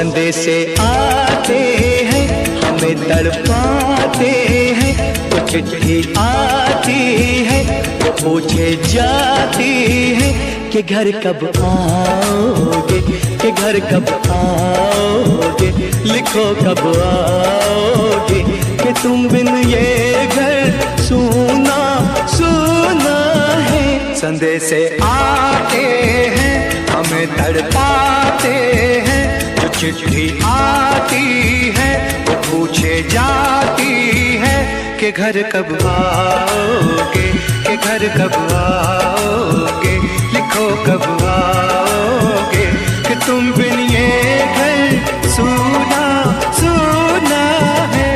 संदेशे आते हैं हमें तड़पाते हैं, तो चिट्ठी आती है तो पूछे जाती है कि घर कब आओगे, कि घर कब आओगे, लिखो कब आओगे, कि तुम बिन ये घर सूना सूना है। संदेशे आते हैं हमें तड़पाते हैं, जो चिट्ठी आती है वो पूछे जाती है कि घर कब आओगे, कि घर कब आओगे, लिखो कब आओगे, कि तुम बिन ये घर सूना सूना है।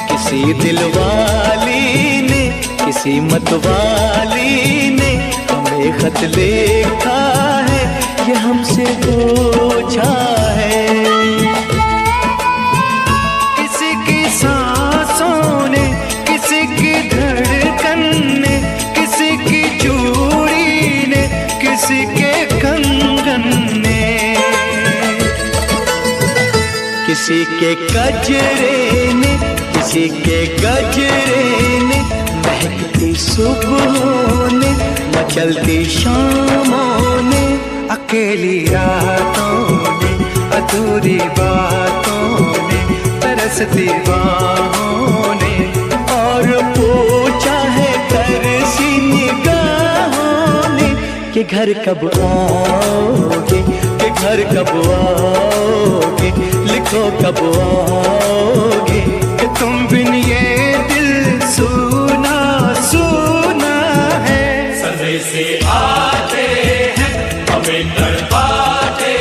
किसी दिलवाली ने, किसी मतवाली ने हमें खत लिखा है, ये हमसे पूछा है। किसी की सांसों ने, किसी की धड़कन ने, किसी की चूड़ी ने, किसी के कंगन ने, किसी के गजरे ने, किसी के गजरे ने, महकती सुबहों ने, मचलती शामों ने, अकेली रातों ने, अधूरी बातों ने, तरसती बाहों ने, और पूछा है तरसी निगाहों ने कि घर कब आओगे, कि घर कब आओगे, लिखो कब आओगे, कि तुम बिन ये दिल सूना सूना है। संदेशे आते हैं हमें तड़पाते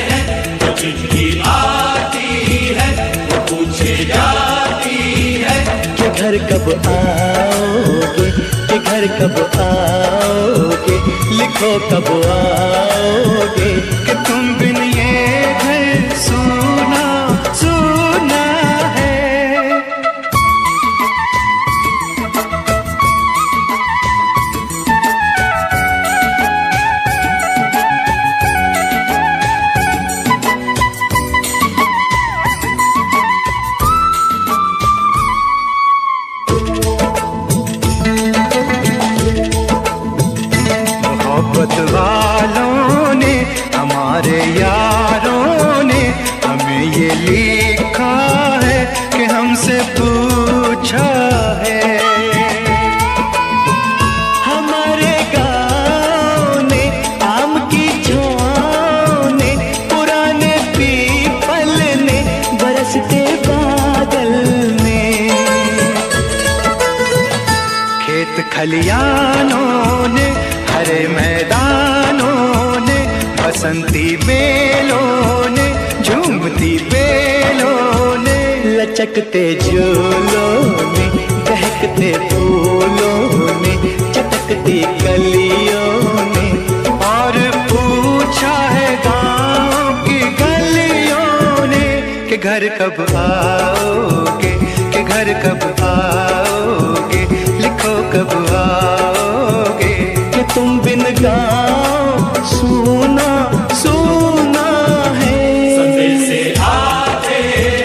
हैं, तो चिट्ठी आती है वो पूछे जाती है कि घर कब आओगे, कि घर कब आओगे, लिखो कब आओगे, कि तुम बिन ये घर सूना सूना है। मोहब्बत वालों ने, हमारे यारों ने हमें ये लिखा है कि हमसे पूछा है। हमारे गाँव ने, आम की छाँव ने, पुराने पीपल ने, बरसते बादल ने, खेत खलियानों ने, हरे मैदानों ने, बसंती बेलों ने, झूमती बेलों ने, लचकते झूलों ने, बहकते फूलों ने, चटकती कलियों ने, और पूछा है गाँव की गलियों ने कि घर कब आओगे, कि घर कब आओगे, लिखो कब आओगे, कि तुम बिन गाँव सूना सूना है। संदेशे आते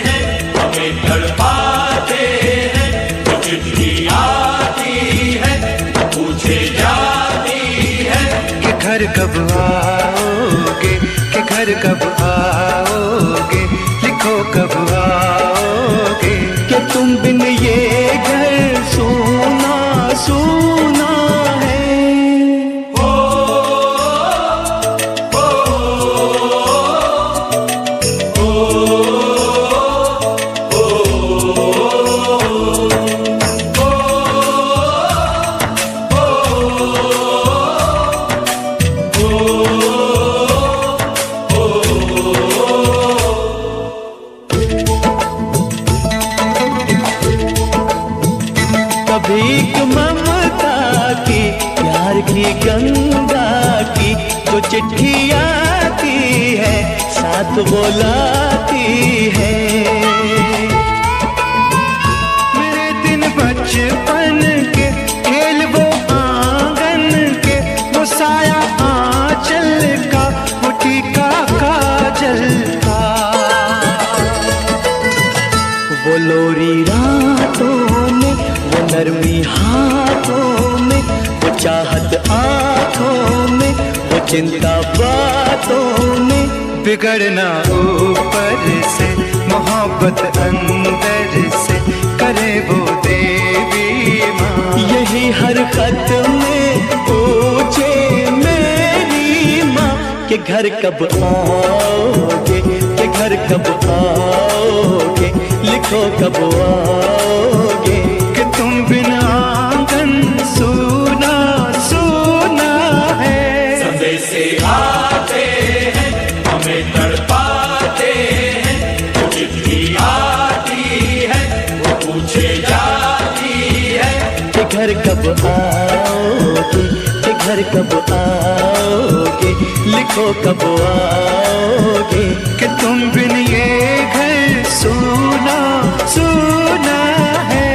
हैं हमें तड़पाते हैं, तो चिट्ठी आती है वो पूछे जाती है कि घर कब आओगे, कि घर कब आओगे, लिखो कब आओगे, कि तुम बिन ये घर सूना सूना है। भीख ममता की प्यार की गंगा की जो चिट्ठी आती है साथ बुलाती है। मेरे दिन बचपन के खेल वो आंगन के, वो साया आंचल का, वो टीका काजल का, वो लोरी रातों में, वो नरमी हाथों में, वो चाहत आंखों में, वो चिंता बातों में। बिगड़ना ऊपर से, मोहब्बत अंदर से, करे वो देवी माँ। यही हर खत में पूछे मेरी माँ कि घर कब आओगे, कि घर कब आओगे, लिखो कब आओगे। कि तुम बिना आंगन सूना सूना है। संदेश आते हैं हमें तड़पाते हैं, वो चिट्ठी आती है वो पूछे जाती है कि घर कब आओगे, कि घर कब आओगे, लिखो कब आओगे। कि तुम बिन ये घर सूना सूना है।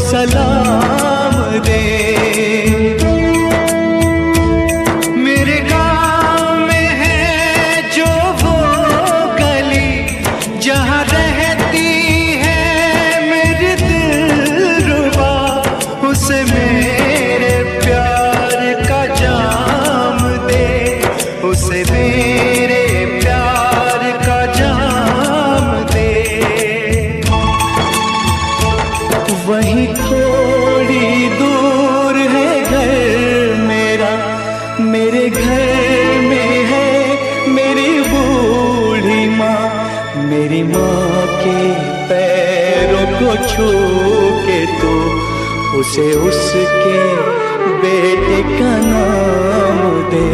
सलाम दे। मेरे गाँव में है जो वो गली जहाँ रहती है मेरी दिलरुबा, उसे मेरे प्यार का जाम दे, उसे मेरे प्यार का जाम दे। वहीं थोड़ी दूर है घर मेरा, मेरे घर में है मेरी बूढ़ी माँ। मेरी माँ के पैरों को छू के तो उसे उसके बेटे का नाम दे।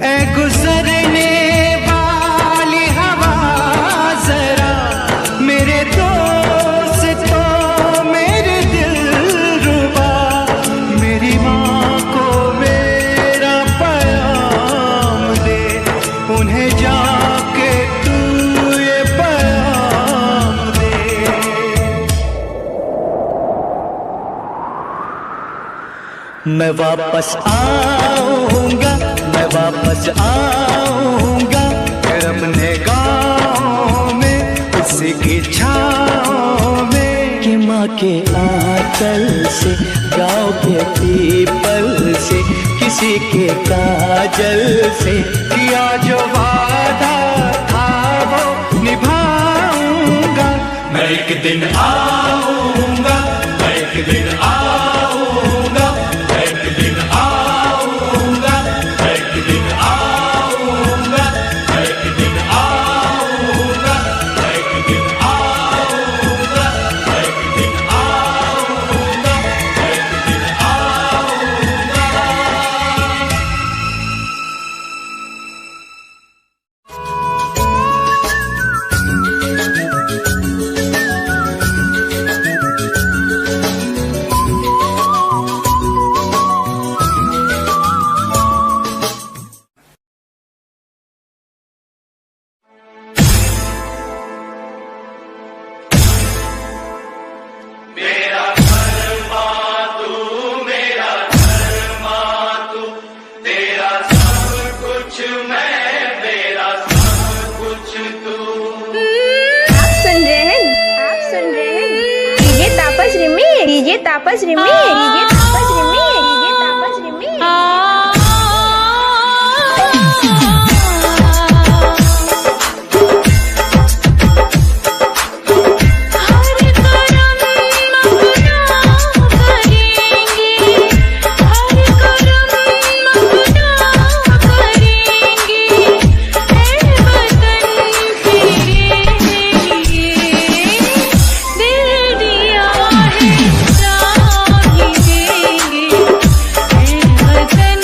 ऐ गुजरने वाली हवा जरा मेरे दोस्तों मेरे दिलरुबा, मेरी माँ को मेरा पैगाम दे, उन्हें जाके तू ये पैगाम दे। मैं वापस आऊंगा, मैं वापस आऊंगा फिर अपने गाँव में, उसी की छाँव में। कि माँ के आंचल से, गाँव के पीपल से, किसी के काजल से किया जो वादा था वो निभाऊंगा। मैं एक दिन आऊंगा, मैं एक दिन आऊंगा, मैं एक दिन आऊंगा, मैं एक दिन आऊंगा, मैं एक दिन आऊंगा, मैं एक दिन आऊंगा, मैं एक दिन आऊंगा, मैं एक दिन आऊंगा। तापस रिमिक्स, ये तापस रिमिक्स, ये तापस रिमिक्स। वतन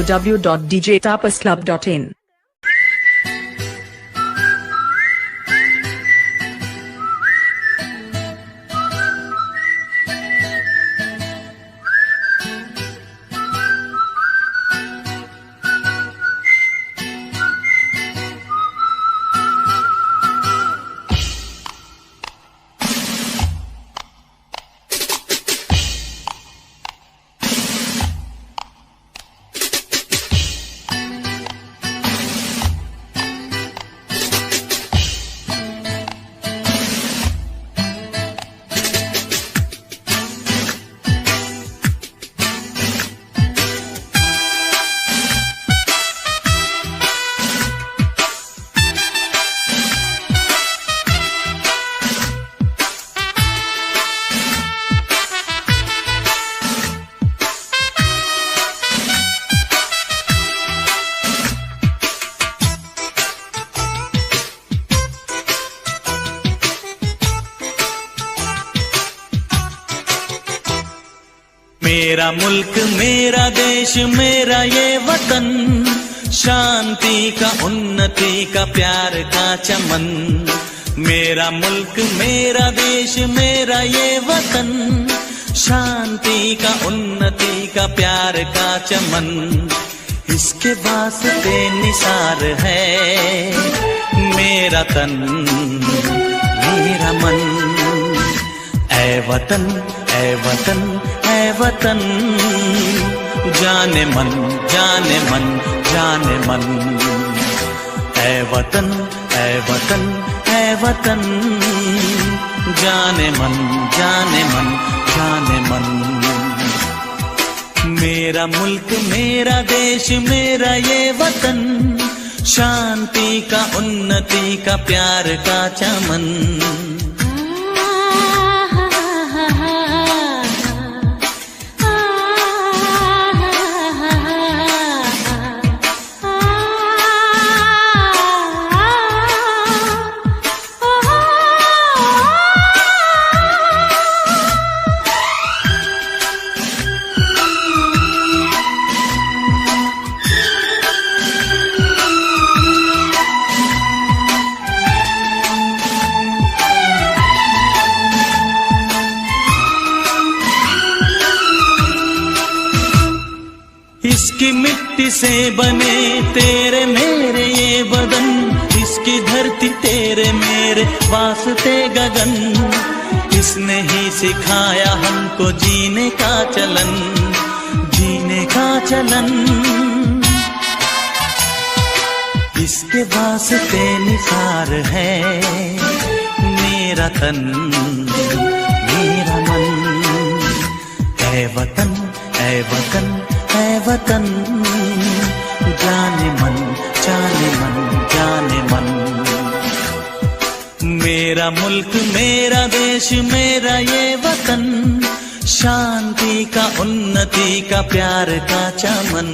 www.djtapasclub.in. मेरा मुल्क मेरा देश मेरा ये वतन, शांति का उन्नति का प्यार का चमन। मेरा मुल्क मेरा देश मेरा ये वतन, शांति का उन्नति का प्यार का चमन। इसके वास्ते निसार है मेरा तन मेरा मन। ऐ वतन ऐ वतन ऐ वतन, जाने मन जाने मन जाने मन। ऐ वतन ऐ वतन ऐ वतन, जाने मन जाने मन जाने मन। मेरा मुल्क मेरा देश मेरा ये वतन, शांति का उन्नति का प्यार का चमन। इसकी मिट्टी से बने तेरे मेरे ये बदन, इसकी धरती तेरे मेरे वास्ते गगन। इसने ही सिखाया हमको जीने का चलन, जीने का चलन। इसके वास्ते निसार है मेरा तन मेरा मन। ऐ वतन ऐ वतन ऐ वतन, जाने मन जाने मन जाने मन। मेरा मुल्क मेरा देश मेरा ये वतन, शांति का उन्नति का प्यार का चमन।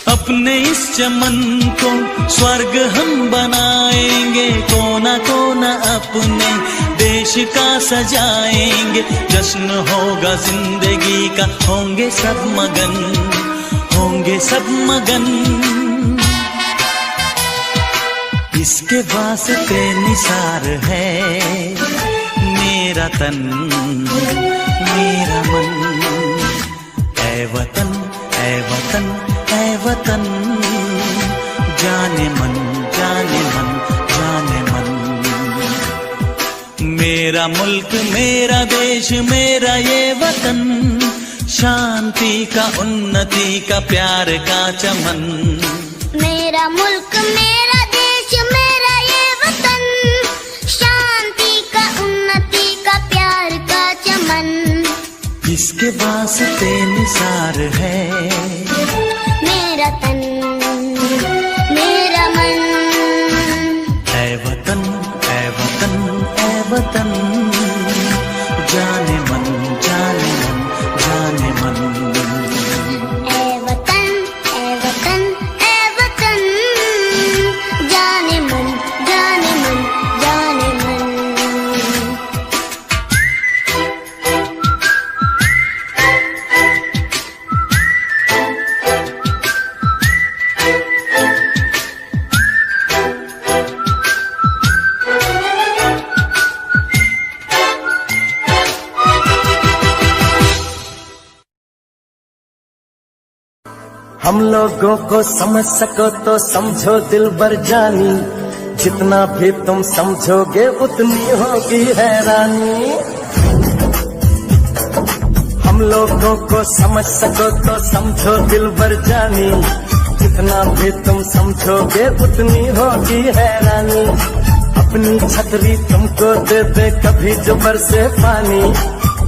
अपने इस चमन को स्वर्ग हम बनाएंगे, कोना कोना अपने देश का सजाएंगे। जश्न होगा जिंदगी का, होंगे सब मगन होंगे सब मगन। इसके वास्ते निसार है मेरा तन मेरा मन। ऐ वतन ऐ वतन ऐ वतन, जाने मन जाने मन जाने मन। मेरा मुल्क मेरा देश मेरा ये वतन, शांति का उन्नति का प्यार का चमन। मेरा मुल्क मेरा देश मेरा ये वतन, शांति का उन्नति का किसके वास्ते निसार है मेरा तन मेरा मन। ऐ वतन ऐ वतन ऐ वतन, जाने मन जाने मन जाने मन। ऐ वतन ऐ वतन ऐ वतन, जाने मन जाने मन जाने मन। हम लोगों को समझ सको तो समझो दिलबर जानी, जितना भी तुम समझोगे उतनी होगी हैरानी। हम लोगों को समझ सको तो समझो दिलबर जानी, जितना भी तुम समझोगे उतनी होगी हैरानी। अपनी छतरी तुमको दे दे कभी जो बरसे पानी,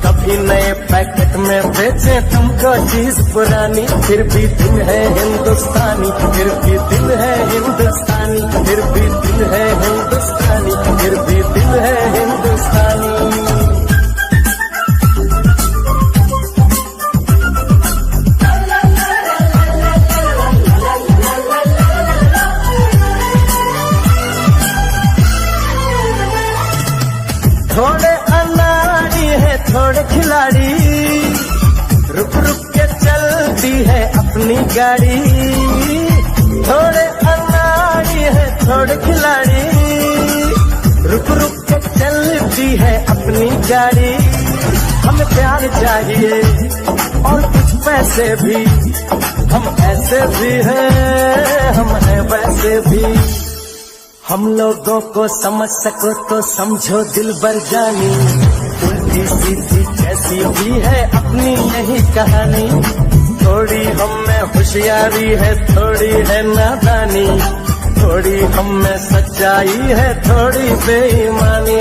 कभी नए पैकेट में बेचे तुमको चीज पुरानी। फिर भी दिल है हिंदुस्तानी, फिर भी दिल है हिंदुस्तानी, फिर भी दिल है हिंदुस्तानी, फिर भी दिल है हिंदुस्तानी। थोड़े अनाड़ी है थोड़े खिलाड़ी, रुक रुक के चलती है अपनी गाड़ी। थोड़े अनाड़ी है थोड़े खिलाड़ी, रुक रुक के चलती है अपनी गाड़ी। हमें प्यार चाहिए और कुछ पैसे भी, हम ऐसे भी हैं हम हैं वैसे भी। हम लोगों को समझ सको तो समझो दिलबर जानी, उल्टी सीधी कैसी भी है अपनी यही कहानी। थोड़ी हम में होशियारी है थोड़ी है नादानी, थोड़ी हम में सच्चाई है थोड़ी बेईमानी।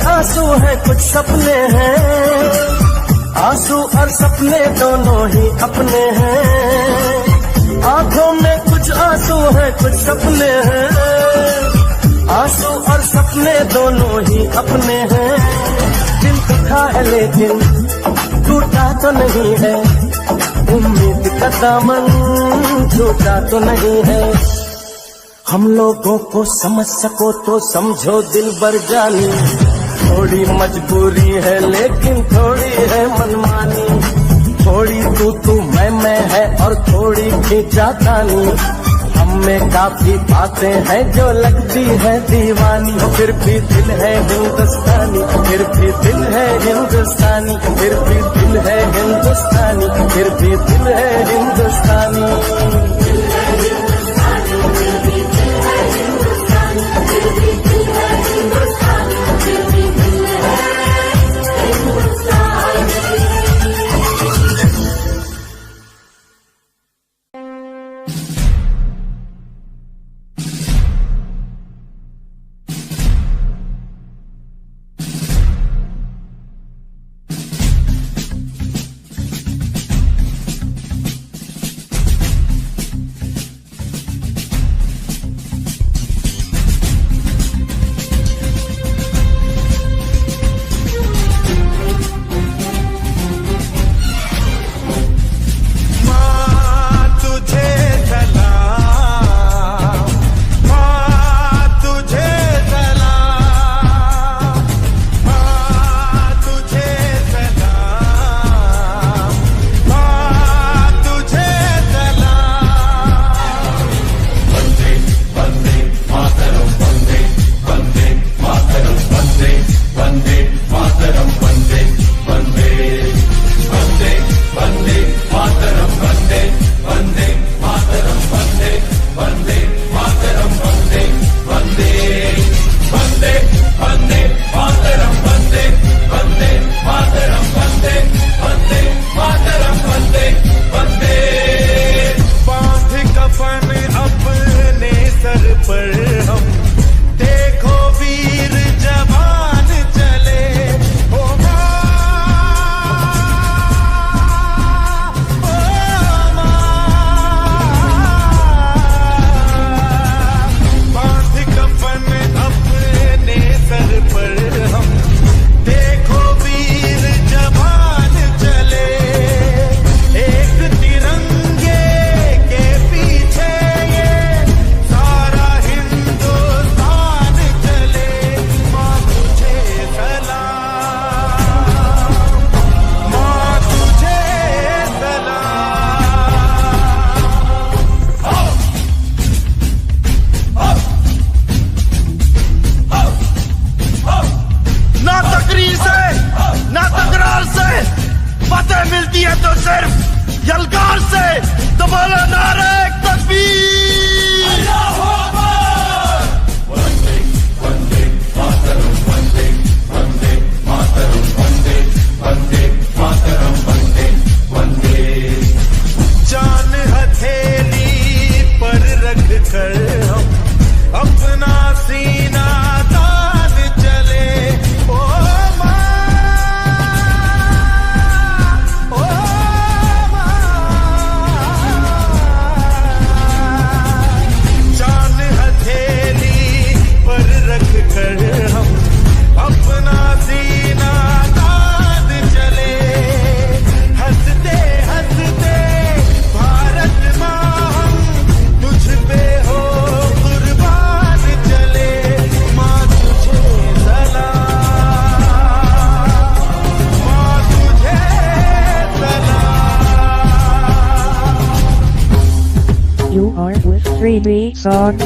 आंसू है कुछ सपने हैं, आंसू और सपने दोनों ही अपने हैं। आंखों में कुछ आंसू है कुछ सपने हैं, आंसू और सपने दोनों ही अपने हैं। दिल दुखा है लेकिन टूटा तो नहीं है, उम्मीद का दामन टूटा तो नहीं है। हम लोगों को समझ सको तो समझो दिलबर जानी, थोड़ी मजबूरी है लेकिन थोड़ी है मनमानी। थोड़ी तू मैं है और थोड़ी खींचातानी, हम में काफी बातें हैं जो लगती है दीवानी। फिर भी दिल है हिंदुस्तानी, फिर भी दिल है हिंदुस्तानी, फिर भी दिल है हिंदुस्तानी, फिर भी दिल है हिंदुस्तानी। सिर्फ यलगार से तो बोलो नारे तकबीर। जान हथेली पर रख कर हम अपना सीना तान चले। ओ माँ, ओ माँ, जान हथेली पर रख कर हम अपना सीना तान चले। हंसते हंसते भारत माँ हम तुझ पे हो कुर्बान चले। माँ तुझे सलाम, माँ तुझे सलाम। You are with 3D song.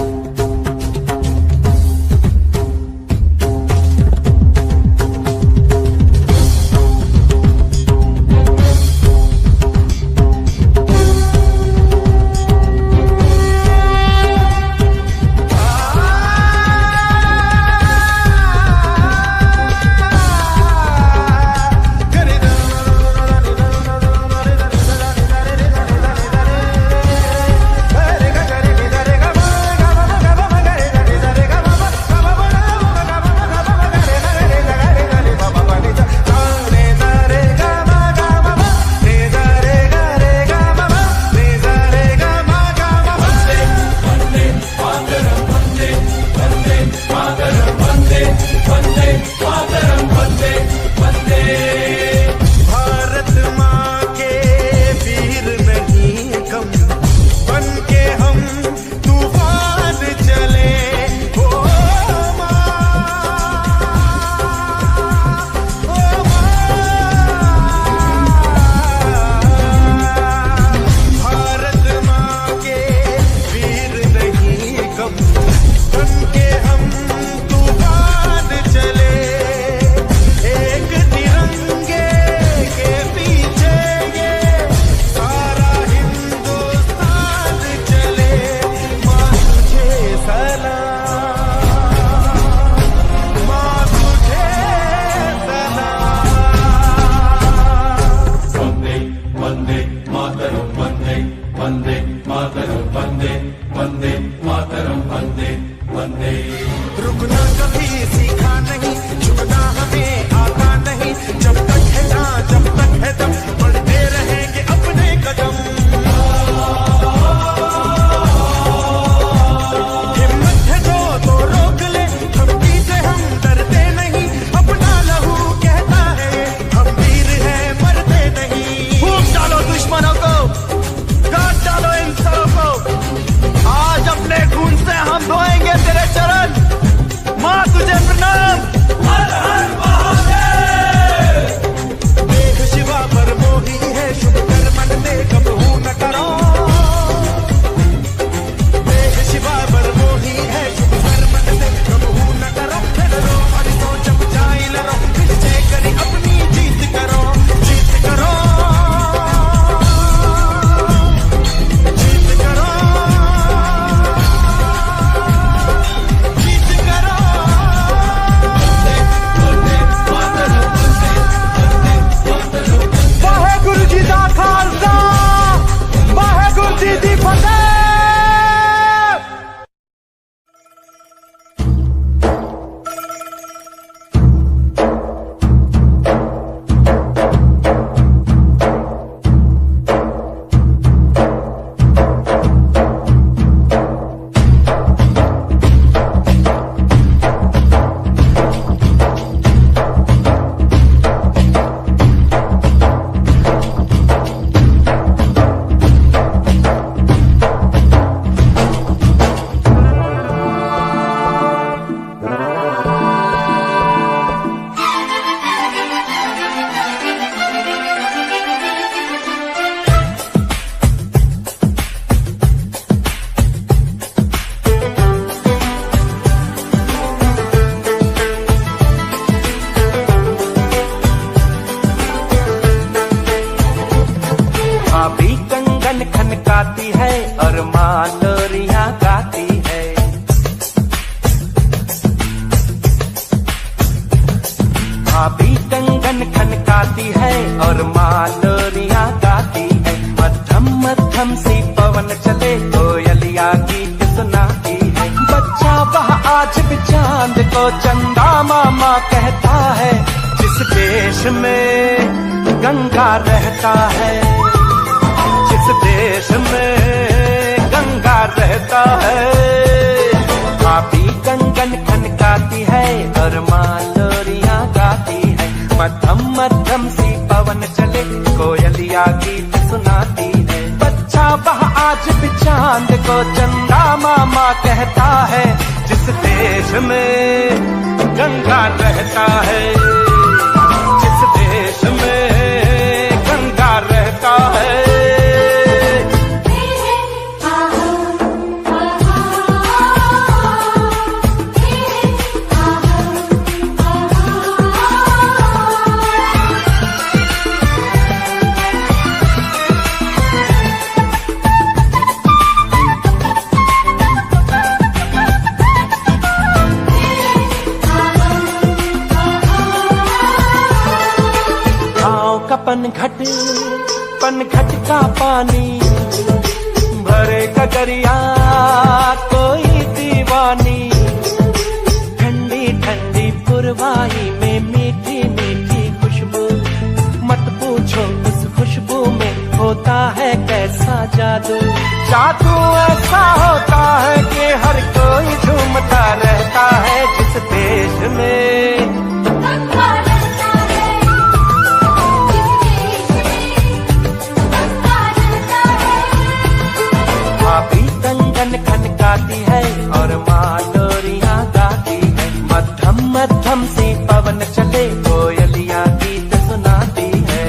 सुनाती है और माँ लोरियां गाती है। मध्यम मध्यम सी पवन चले कोयलिया गीत सुनाती है। बच्चा वह आज भी चांद को चंदा मामा कहता है। जिस देश में गंगा रहता है, जिस देश में गंगा रहता है, भाभी कंगन खनकाती है और माँ लोरियां गाती है। मध्यम मध्यम सी पवन चले कोयलिया गीत सुनाती है। बच्चा वह आज भी चांद को चंदा मामा कहता है। जिस देश में गंगा रहता है, जिस देश में गंगा रहता है। पनघट का पानी भरे कगरिया कोई दीवानी। ठंडी ठंडी पुरवाई में मीठी मीठी खुशबू। मत पूछो उस खुशबू में होता है कैसा जादू। जादू ऐसा होता है कि हर कोई झूमता रहता है। जिस देश में खनकाती है और माँ लोरियां गाती है। मध्यम मध्यम सी पवन चले कोयलिया गीत सुनाती है।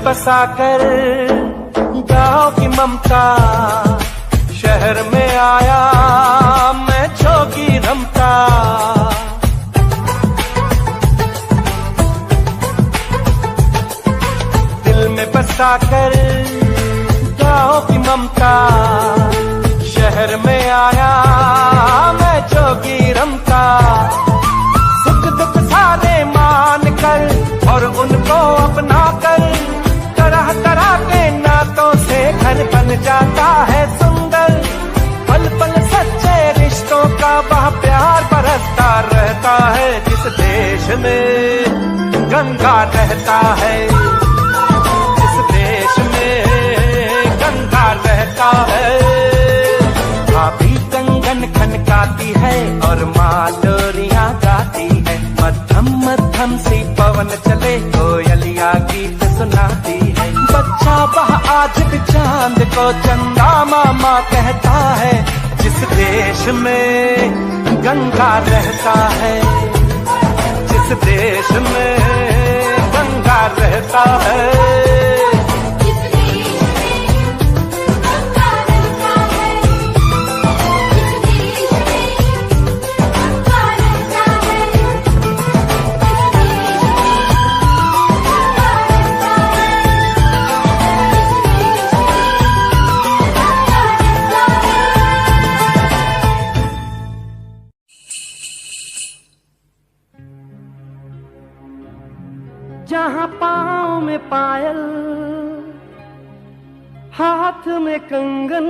बसाकर गाँव की ममता शहर में आया मैं जोगी रमता। दिल में बसाकर गाँव की ममता शहर में आया मैं जोगी रमता। सुख दुख सारे मान कर और उनको अपना कर तरह तरह के नातों से घर बन जाता है सुंदर। पल पल सच्चे रिश्तों का वह प्यार बरसता रहता है। जिस देश में गंगा रहता है, जिस देश में गंगा रहता है, भाभी कंगन खनकाती है और माँ लोरियां गाती है। मध्यम मध्यम सी पवन चले कोयलिया गीत सुनाती है। बच्चा वह आज भी चांद को चंदा मामा कहता है। जिस देश में गंगा रहता है, जिस देश में गंगा रहता है। जहाँ पाँव में पायल, हाथ में कंगन,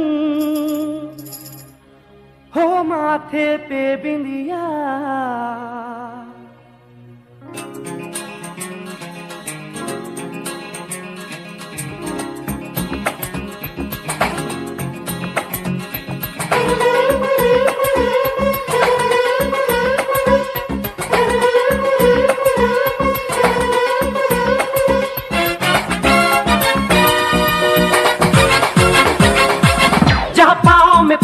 हो माथे पे बिंदिया,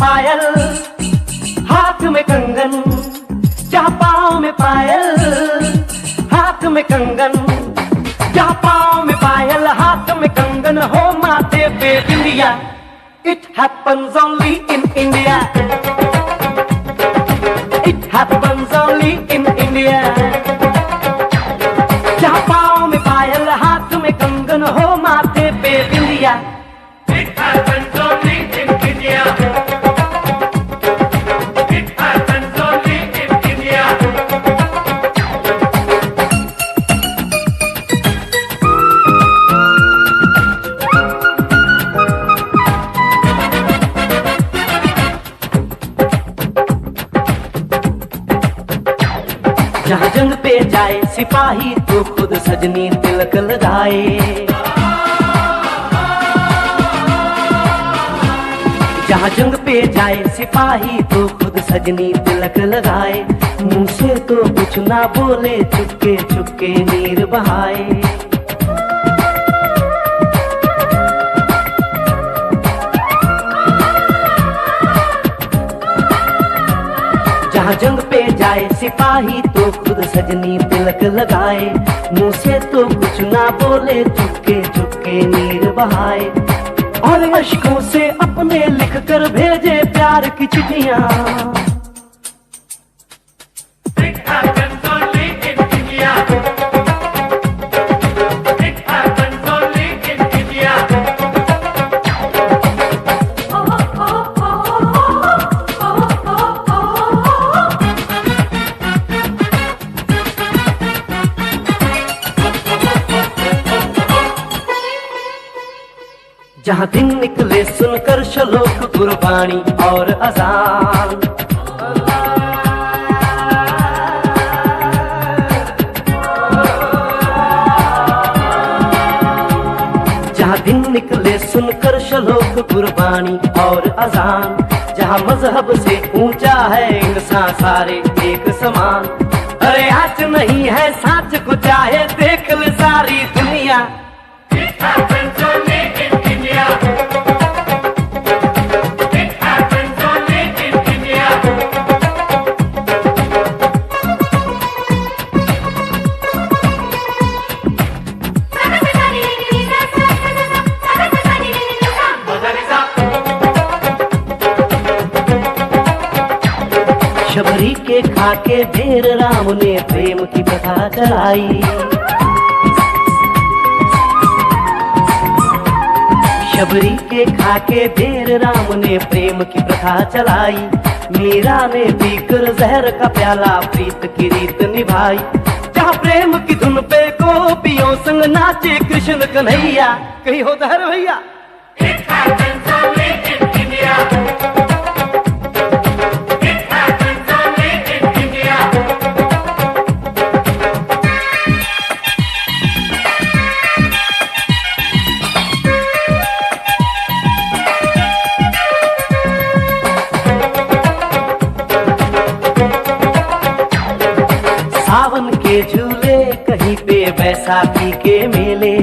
पायल, हाथ में कंगन, जहाँ पाँव में पायल, हाथ में कंगन, जहाँ पाँव में पायल, हाथ में कंगन हो माथे पे बिंदिया। It happens only in India. It happens only in India. जहाँ पाँव में पायल, हाथ में कंगन हो माथे पे बिंदिया। It happens only in India. It happens only in India. जहाँ जंग पे जाए सिपाही तो खुद सजनी तिलक लगाए। जहाँ जंग पे जाए सिपाही तो खुद सजनी तिलक लगाए। मुंह से तो कुछ ना बोले, चुपके चुपके नीर बहाए। जहाँ जंग पे जाए सिपाही तो खुद सजनी तिलक लगाए। मुंह से तो कुछ ना बोले, चुपके चुपके नीर बहाए। और अश्कों से अपने लिख कर भेजे प्यार की चिट्ठियां। It happens only in India. It happens only in India. जहाँ दिन निकले सुनकर श्लोक गुरबाणी और अजान। जहाँ दिन निकले सुनकर श्लोक गुरबाणी और अजान। जहाँ मजहब से ऊंचा है इंसान सारे एक समान। अरे आज नहीं है साच को चाहे देख ले सारी दुनिया। It happens only in India. It happens only in India. Shabari के खाके ढेर राम ने प्रेम की कथा चलाई। शबरी के खाके ढेर राम ने प्रेम की प्रथा चलाई। मीरा ने पीकर जहर का प्याला प्रीत की रीत निभाई। जहाँ प्रेम की धुन पे गोपियों संग नाचे कृष्ण कन्हैया। कहीं हो दहर भैया। It happens only in India. It happens only in India. सावन के झूले कहीं पे बैसाखी के मेले।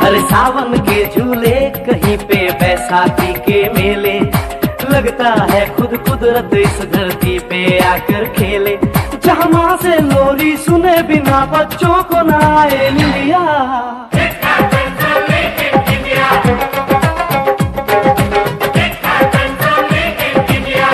अरे सावन के झूले कहीं पे बैसाखी के मेले। लगता है खुद कुदरत इस धरती पे आकर खेले। जहाँ माँ से लोरी सुने बिना बच्चों को ना आए निंदिया। It happens only in India. It happens only in India.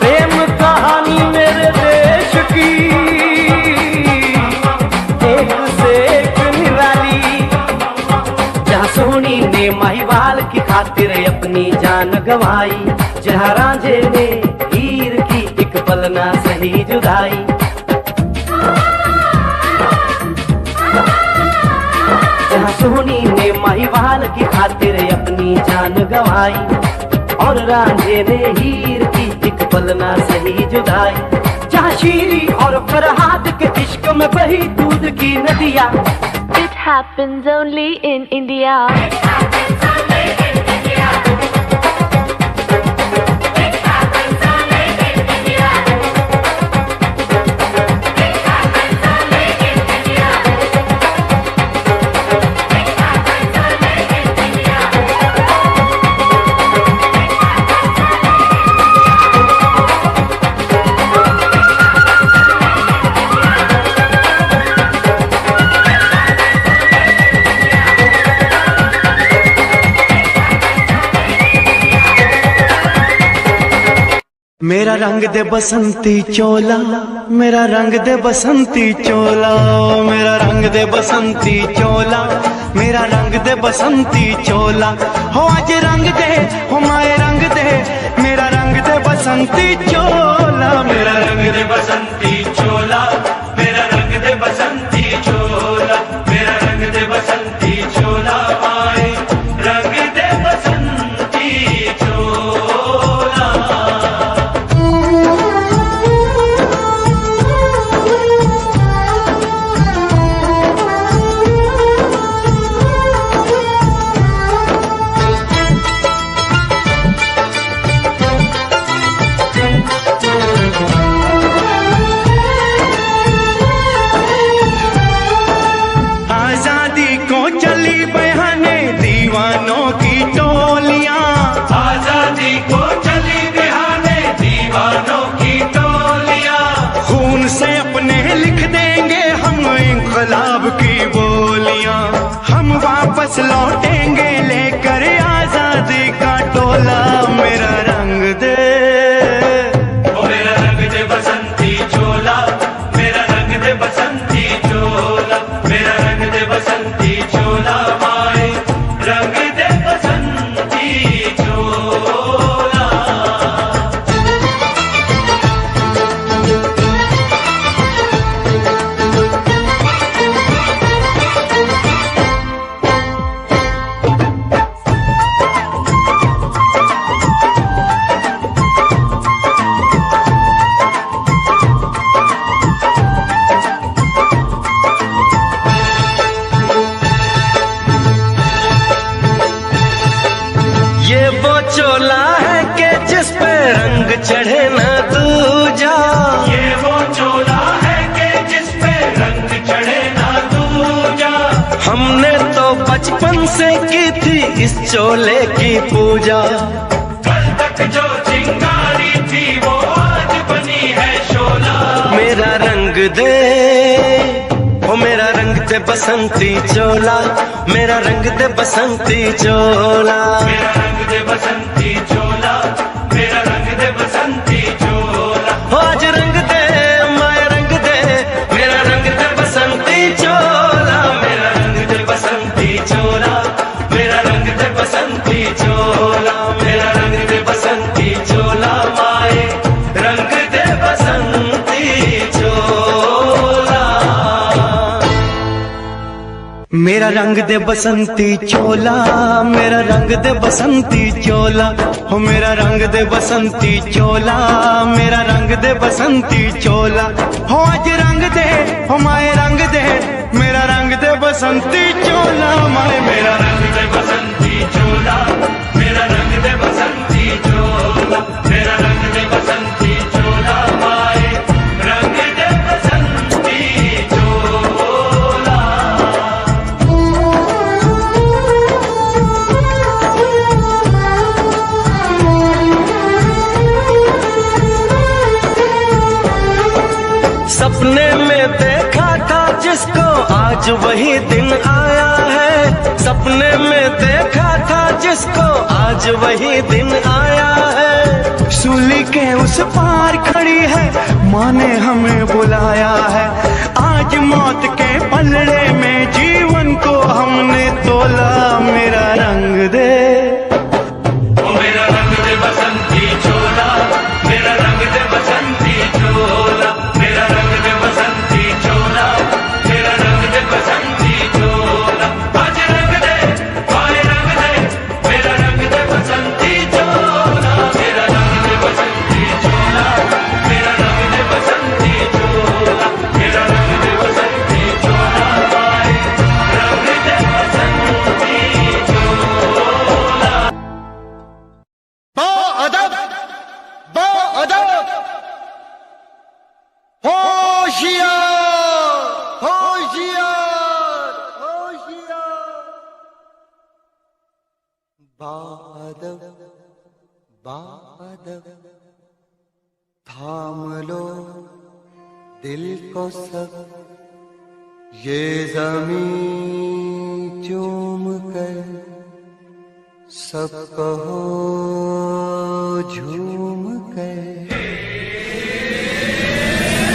प्रेम कहानी मेरे देश की एक से एक निराली। जहाँ सोनी ने महिवाल की खातिर अपनी जान गंवाई। जहाँ रांझे ने हीर की एक पल ना सही जुदाई। जहाँ सोनी ने महिवाल की खातिर अपनी जान गंवाई। और रांझे ने हीर की एक पल ना सही जुदाई। जहाँ शीरी और फरहाद के इश्क में बही दूध की नदियाँ। It happens only in India. मेरा रंग दे बसंती चोला, मेरा रंग दे बसंती चोला, मेरा रंग दे बसंती चोला, मेरा रंग दे बसंती चोला। हो आज रंग दे, हो माए रंग दे, मेरा रंग दे बसंती चोला, मेरा रंग दे बसंती चोला, मेरा रंग दे बसंती चोला, मेरा रंग दे बसंती चोला, माए रंग दे बसंती चोला। इंकलाब की बोलियां हम वापस लौटेंगे लेकर आजादी का टोला। मेरा रंग दे, ओ मेरा रंग दे बसंती चोला, मेरा रंग दे बसंती चोला, मेरा रंग दे बसंती चोला, माए रंग दे बसंती चोला। चोला है कि जिस पे रंग चढ़े ना दूजा, ये वो चोला है कि जिस पे रंग चढ़े ना दूजा। हमने तो बचपन से की थी इस चोले की पूजा, कल तक जो चिंगारी थी वो आज बनी है शोला। मेरा रंग दे, ओ मेरा रंग दे बसंती चोला, मेरा रंग दे बसंती चोला, मेरा रंग दे बसंती चोला, मेरा रंग दे बसंती चोला। हो आज रंग दे, माया रंग दे, मेरा रंग दे बसंती चोला, मेरा रंग दे बसंती चोला, मेरा रंग दे बसंती चोला, मेरा रंग दे बसंती चोला, माए रंग दे बसंती चोला। मेरा रंग दे बसंती चोला, मेरा रंग दे बसंती चोला, हो मेरा रंग दे बसंती चोला, मेरा रंग दे बसंती चोला। हो आज रंग दे, हो माए रंग दे, मेरा रंग दे बसंती चोला, माए मेरा रंग दे बसंती चोला, मेरा रंग दे बसंती चोला, मेरा रंग दे बसंती चोला, माए रंग दे बसंती चोला। सपने में देखा था जिसको आज वही दिन आया है, सपने में देखा था जिसको आज वही दिन आया है। सूली के उस पार खड़ी है, माँ ने हमें बुलाया है। आज मौत के पलड़े में जीवन को हमने तोला। मेरा रंग दे, ओ मेरा रंग दे बसंती चोला, मेरा रंग दे बसंती चोला, मेरा रंग दे बसंती चोला, मेरा रंग दे बसंती चोला। आज रंग दे, माए रंग दे, मेरा रंग दे बसंती चोला, मेरा रंग दे बसंती चोला, मेरा रंग दे बसंती चोला, मेरा बादल बादल थाम लो दिल को सब, ये ज़मीं चूम कर सब कहो झूम कर।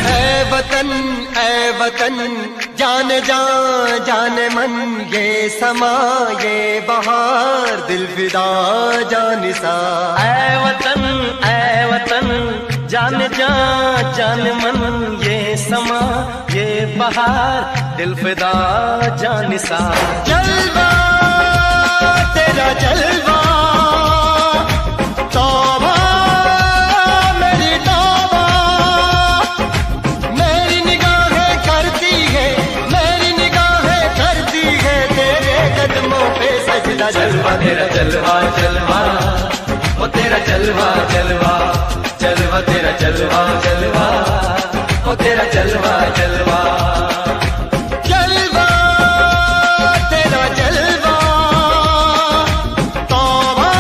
ऐ वतन जाने जा जाने मन, ये समा ये बहार दिल फिदा जानिसा। ऐ वतन जाने जा जाने मन, ये समा ये बहार दिल फिदा जानिसा। जलवा तेरा जलवा तौबा मेरी तौबा, मेरी निगाहें करती है मेरी निगाहें करती है तेरे कदमों पे सजदा। जलवा तेरा जलवा जलवा, ओ तेरा जलवा जलवा, जलवा तेरा जलवा जलवा, ओ तेरा जलवा जलवा। जलवा तेरा जलवा तौबा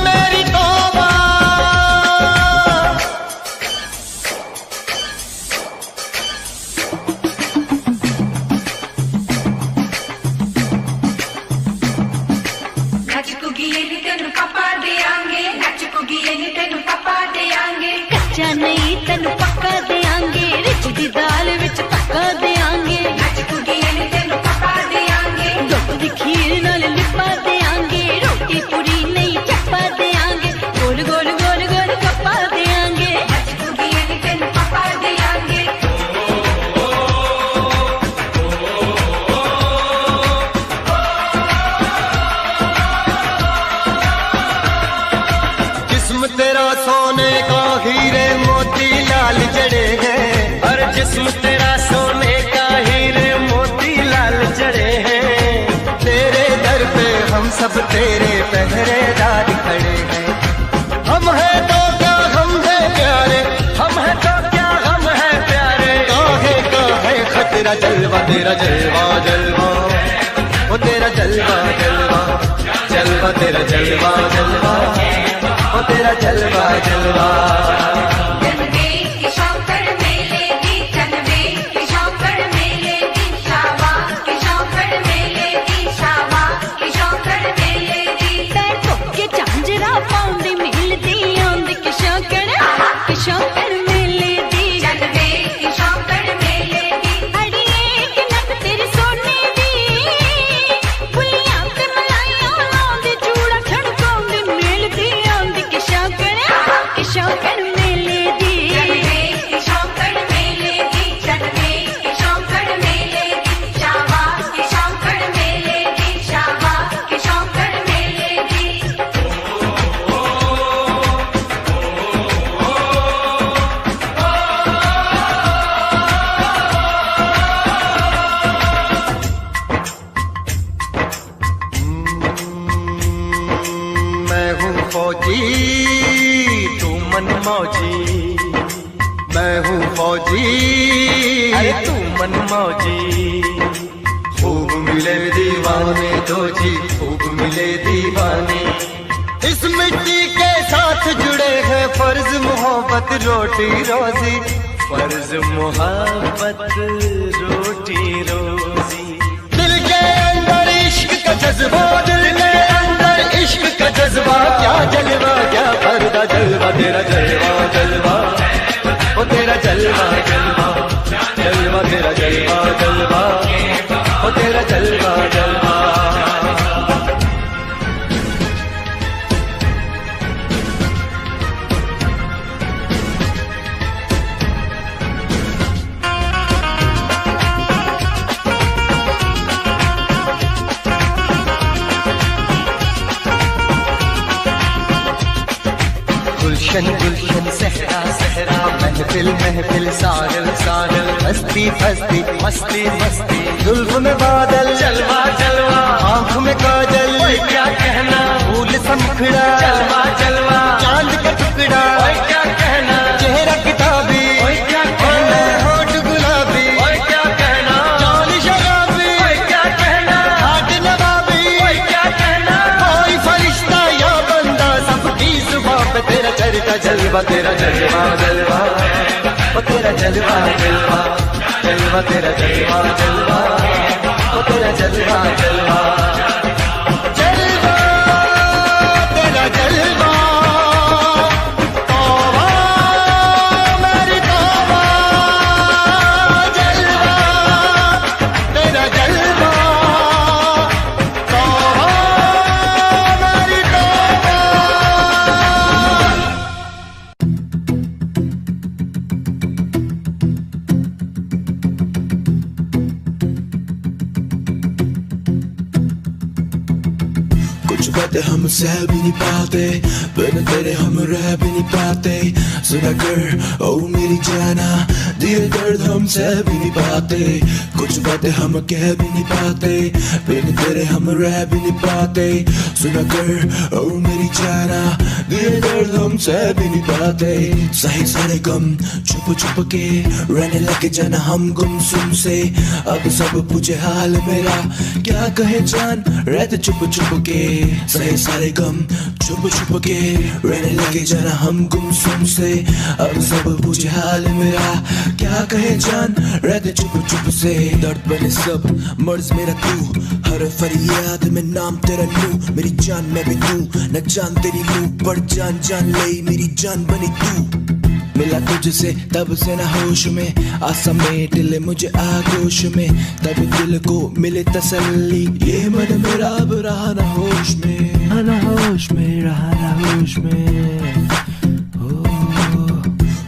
मेरी तौबा। नचकुगी तेनु पापा देंगे, नचकुगी तेनु पापा देंगे। कच्चा नहीं तेनु पक्का देंगे, रिच दी दाल विच पक्का देंगे। नचकुगी तेनु पापा देंगे, दुध दी खीर नाल लिपा देंगे। रोटी पूरी नहीं चप्पा देंगे, गोल गोल गोल गोल कप्पा देंगे। नचकुगी तेनु पापा देंगे। जिस्म तेरा सोने का हीरे मोती लाल जड़े हैं, और जिस्म तेरा सोने का हीरे मोती लाल जड़े हैं। तेरे दर पे हम सब तेरे पहरेदार खड़े हैं। हम हैं तो क्या हम हैं प्यारे, हम है तो क्या हम है प्यारे। काहे का है खतरा। जलवा तेरा जलवा जलवा, ओ तेरा जलवा जलवा, जलवा तेरा जलवा जलवा, ओ तेरा जलवा जलवा। जनवे की शौकड़ मेले की, जनवे की शौकड़ मेले की, शावा की शौकड़ मेले की, शावा की शौकड़ मेले की। पैर धोके झांजरा पाउंदी मिलदी आंदी कि शौकड़ मेले दी। जनवे की शौकड़ मेले की। अड़िए कि नक तेरी सोने दी, फुलियां ते मलाइयां लाउंदी, चूड़ा छड़काउंदी मिलदी आंदी कि शौकड़ मेले दी। जनवे की शौकड़ मेले की, जनवे की शौकड़ मेले की, शावा की शौकड़ मेले की, शावा की शौकड़ मेले की। मैं हूँ फौजी तू मन मौजी, मैं हूँ फौजी, अरे तू मन मौजी। खूब मिले दीवाने दो जी, खूब मिले दीवाने। इस मिट्टी के साथ जुड़े हैं फर्ज मोहब्बत रोटी रोजी। फर्ज मोहब्बत रोटी रोजी। दिल के अंदर इश्क का जज्बा, दिल के अंदर इश्क का जज्बा। क्या जलवा क्या पर्दा, जलवा तेरा जलवा जलवा, ओ तेरा जलवा जलवा, जलवा तेरा जलवा जलवा, ओ तेरा जलवा जलवा। गुलशन गुलशन सहरा सहरा, महफिल महफिल सागल सागल, मस्ती मस्ती मस्ती मस्ती, जुल्फ में बादल, जलवा जलवा, आँख में काजल, ओए क्या कहना, फूल समखड़ा, जलवा जलवा, चांद का टुकड़ा, ओए क्या कहना, चेहरा किताबी, ओए क्या कहना, होठ गुलाबी, ओए क्या कहना, चाल शराबी, ओए क्या कहना, हाथ नवाबी, ओए क्या कहना, कोई जलवा तेरा जलवा जलवा, ओ तेरा जलवा जलवा, जलवा तेरा जलवा जलवा, ओ तेरा जलवा जलवा, जलवा तेरा जलवा, तौबा मेरी तौबा, जलवा तेरा जलवा, तौबा मेरी तौबा। कुछ बातें हम सह भी नहीं पाते, बिन तेरे हम रह भी नहीं पाते, सुना कर ओ मेरी जाना, दिल दर्द हम सह भी नहीं पाते, कुछ बातें हम कह भी नहीं पाते, बिन तेरे हम रह भी नहीं पाते, सुना कर ओ मेरी जाना, दिल दर्द हम सह भी नहीं पाते, सही सारे गम छुप छुप के रहने लगे जाना हम गुमसुम से, अब सब पूछे हाल मेरा, क्या कहे जान रहते चुप चुप के, सही सारे गम छुप छुप के रहने लगे जाना हम गुमसुम से, अब सब पूछे हाल मेरा, क्या कहे जान रहते चुप चुप से, दर्द बने सब मर्ज मेरा तू, हर फरियाद में नाम तेरा लूं, मेरी जान मैं भी तू, न जान तेरी लूं, पर जान जान ले मेरी जान बनी तू, मिला तुझसे तब से ना होश में, आसा में दिल मुझे आगोश में, तब दिल को मिले तसल्ली, ये मन मेरा अब रहा ना होश में, ना होश में, रहा ना होश में।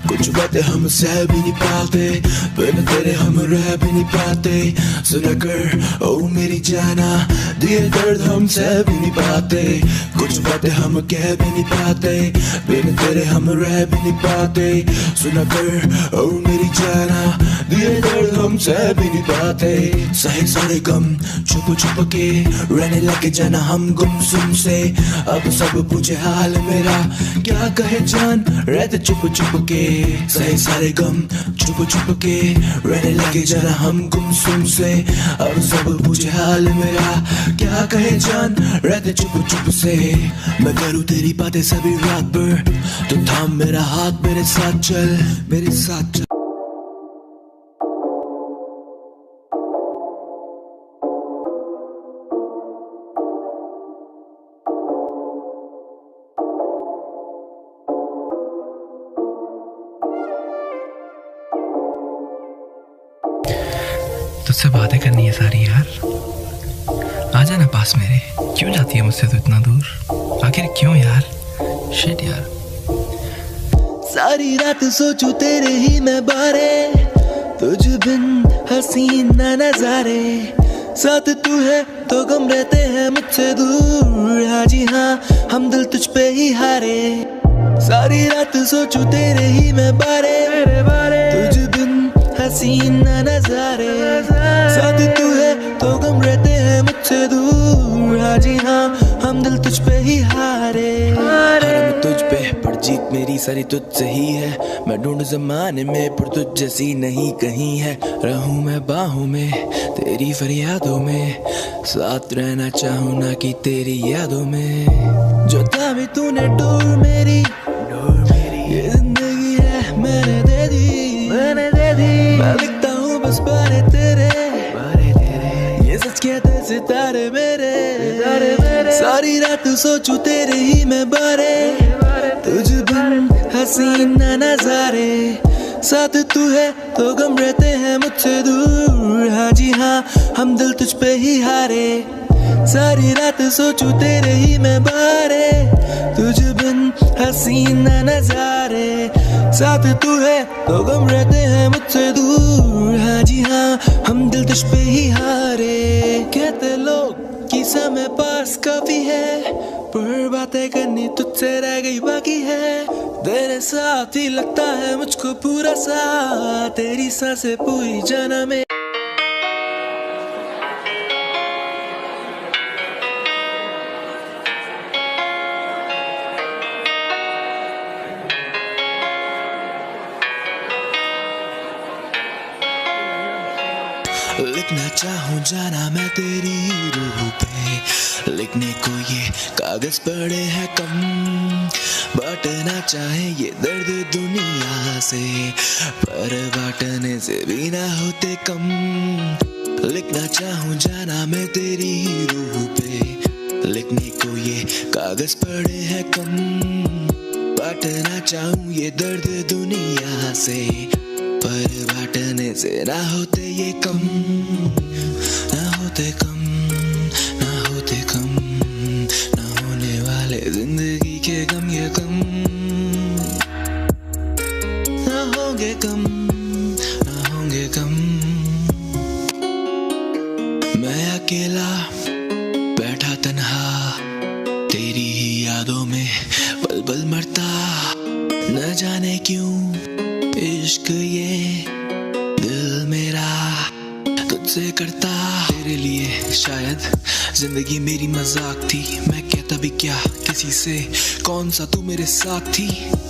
कुछ बातें हम सह भी नहीं पाते, बिन तेरे हम रह भी नहीं पाते, सुना कर ओ मेरी जाना, दिए दर्द हम सह भी नहीं पाते, कुछ बातें हम कह भी नहीं पाते, बिन तेरे हम रह भी नहीं पाते, सुना कर ओ मेरी जाना, दिए दर्द हम सह भी नहीं पाते, सही सारे गम छुप छुप के रहने लगे जाना हम गुमसुम से, अब सब पूछे हाल मेरा, क्या कहे जान रहते चुप चुप के, सही सारे गम छुप छुप के रहने लगे जरा हम गुमसुम से, अब सब पूछे हाल मेरा, क्या कहे जान रहते चुप चुप से, मैं करूँ तेरी बातें सभी रात भर, तो थाम मेरा हाथ मेरे साथ चल, मेरे साथ चल। तुझसे बातें करनी है सारी यार, आ जाना पास मेरे, क्यों जाती है मुझसे तू इतना दूर, आखिर क्यों यार, शिट यार। सारी रात सोचूं तेरे ही मैं बारे, तुझ बिन हसीन न नजारे, साथ तू है तो गम रहते हैं मुझसे दूर, हाँ जी हाँ हम दिल तुझ पे ही हारे, सारी रात सोचूं तेरे ही मैं बारे, तुझ बिन हसीन न नजारे, साथ तू है तो गम रहते हैं मुझसे दूर, हाँ जी हाँ हम दिल तुझ पे ही हारे, मैं तुझ पे पर जीत मेरी सारी तुझसे ही है, मैं ढूंढ जमाने में पर तुझ जैसी नहीं कहीं है, रहूं मैं बाहों में तेरी फरियादों में, साथ रहना चाहूं ना कि तेरी यादों में, जो था भी तूने डोर मेरी, ये जिंदगी है मैंने दे दी, मैं लिखता हूँ बस बारे तेरे, ये सच कहते सितारे मेरे, सारी रात सोचूं तेरे ही मैं बारे, तुझ बिन हसीन न नजारे, साथ तू है तो गम रहते हैं मुझसे दूर, हाँ जी हाँ हम दिल तुझ पे ही हारे, सारी रात सोचूं तेरे ही मैं बारे, तुझ बिन हसीन न नजारे, साथ तू है तो गम रहते हैं मुझसे दूर, हाँ जी हाँ हम दिल तुझ पे ही हारे, कहते लोग कि समय पास काफी है, पर बातें करनी तुझसे रह गई बाकी है, तेरे साथ ही लगता है मुझको पूरा सा, तेरी सांसें पूरी जाना में। लिखना चाहूँ जाना मैं तेरी रूह पे, लिखने को ये कागज पड़े हैं कम, बांटना चाहे ये दर्द दुनिया से, पर बांटने से भी ना होते कम। लिखना चाहूँ जाना मैं तेरी रूह पे, लिखने को ये कागज पड़े हैं कम, बांटना चाहूँ ये दर्द दुनिया से, पर बांटने से ना होते ये कम, ना होते कम, ना होते कम, ना होने वाले जिंदगी के गम ये कम, ना होंगे कम, ना होंगे कम। मैं अकेला बैठा तन्हा तेरी ही यादों में पल पल मरता, न जाने क्यों इश्क ये दिल मेरा तुझसे करता। तेरे लिए शायद जिंदगी मेरी मजाक थी, मैं कहता भी क्या किसी से, कौन सा तू मेरे साथ थी।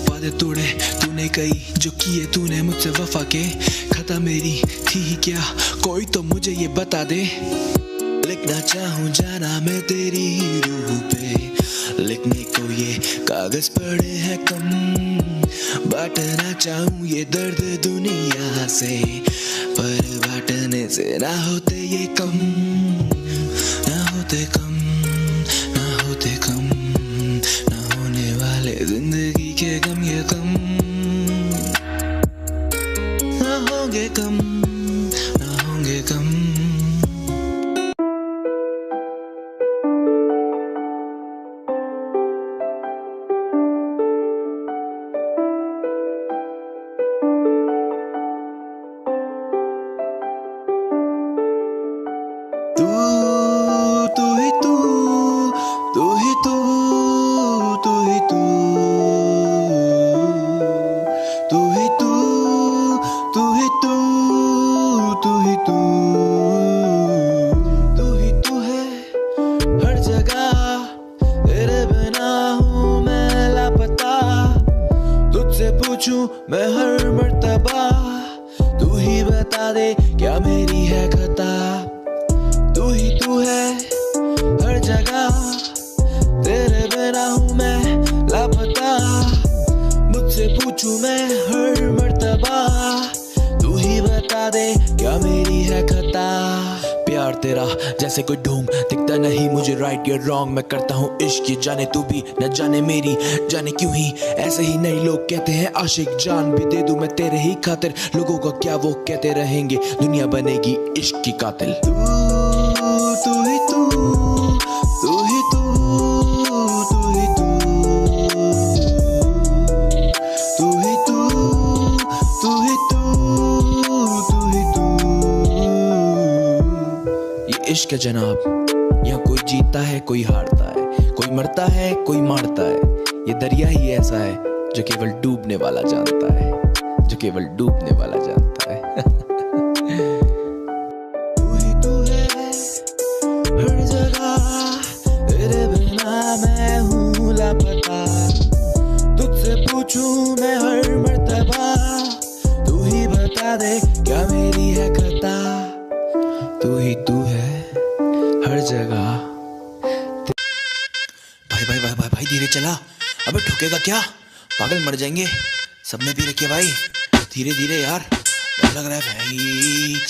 वादे तोड़े तूने कई, जो किए तूने मुझसे वफा के, खता मेरी थी ही क्या, कोई तो मुझे ये बता दे। लिखना चाहूँ जाना मैं तेरी रूह पे, लिखने को ये कागज पड़े हैं कम, बांटना चाहूँ ये दर्द दुनिया से, पर बांटने से ना होते ये कम, ना होते कम, ना होते कम, ना होने वाले जिंदगी के गम ये कम, ना होंगे कम, ना होंगे कम। मैं हर मर्तबा, तू ही बता दे क्या मेरी है खता, तू ही तू है हर जगह, तेरे बिना हूँ मैं लापता, मुझसे पूछूं मैं हर मर्तबा, तू ही बता दे क्या मेरी है खता। प्यार तेरा जैसे कोई ढूंढ दिखता नहीं मुझे, राइट या रॉन्ग मैं करता हूँ इश्क, ये जाने तू भी न जाने मेरी, जाने क्यों ही ऐसे ही नहीं लोग कहते हैं आशिक, जान भी दे दूं मैं तेरे ही खातिर, लोगों का क्या वो कहते रहेंगे, दुनिया बनेगी इश्क की कातिल। तू ही तू, तू ही तू, तू ही तू, तू ही तू, तू ही तू, तू ही तू। ये इश्क है जनाब, यहाँ कोई जीतता है कोई हारता है, कोई मरता है कोई मारता है, ये दरिया ही ऐसा है जो केवल डूबने वाला जानता है, जो केवल डूबने वाला जानता है। तू ही तू है हर जगह, तेरे बिना मैं हूँ लापता, तुझसे पूछूं मैं हर मर्तबा, तू ही बता दे क्या मेरी है खता, तू ही तू है हर जगह। भाई धीरे चला, अबे ठोकेगा क्या, पागल मर जाएंगे, सबने भी रखिए भाई, धीरे धीरे यार, डर लग रहा है भाई।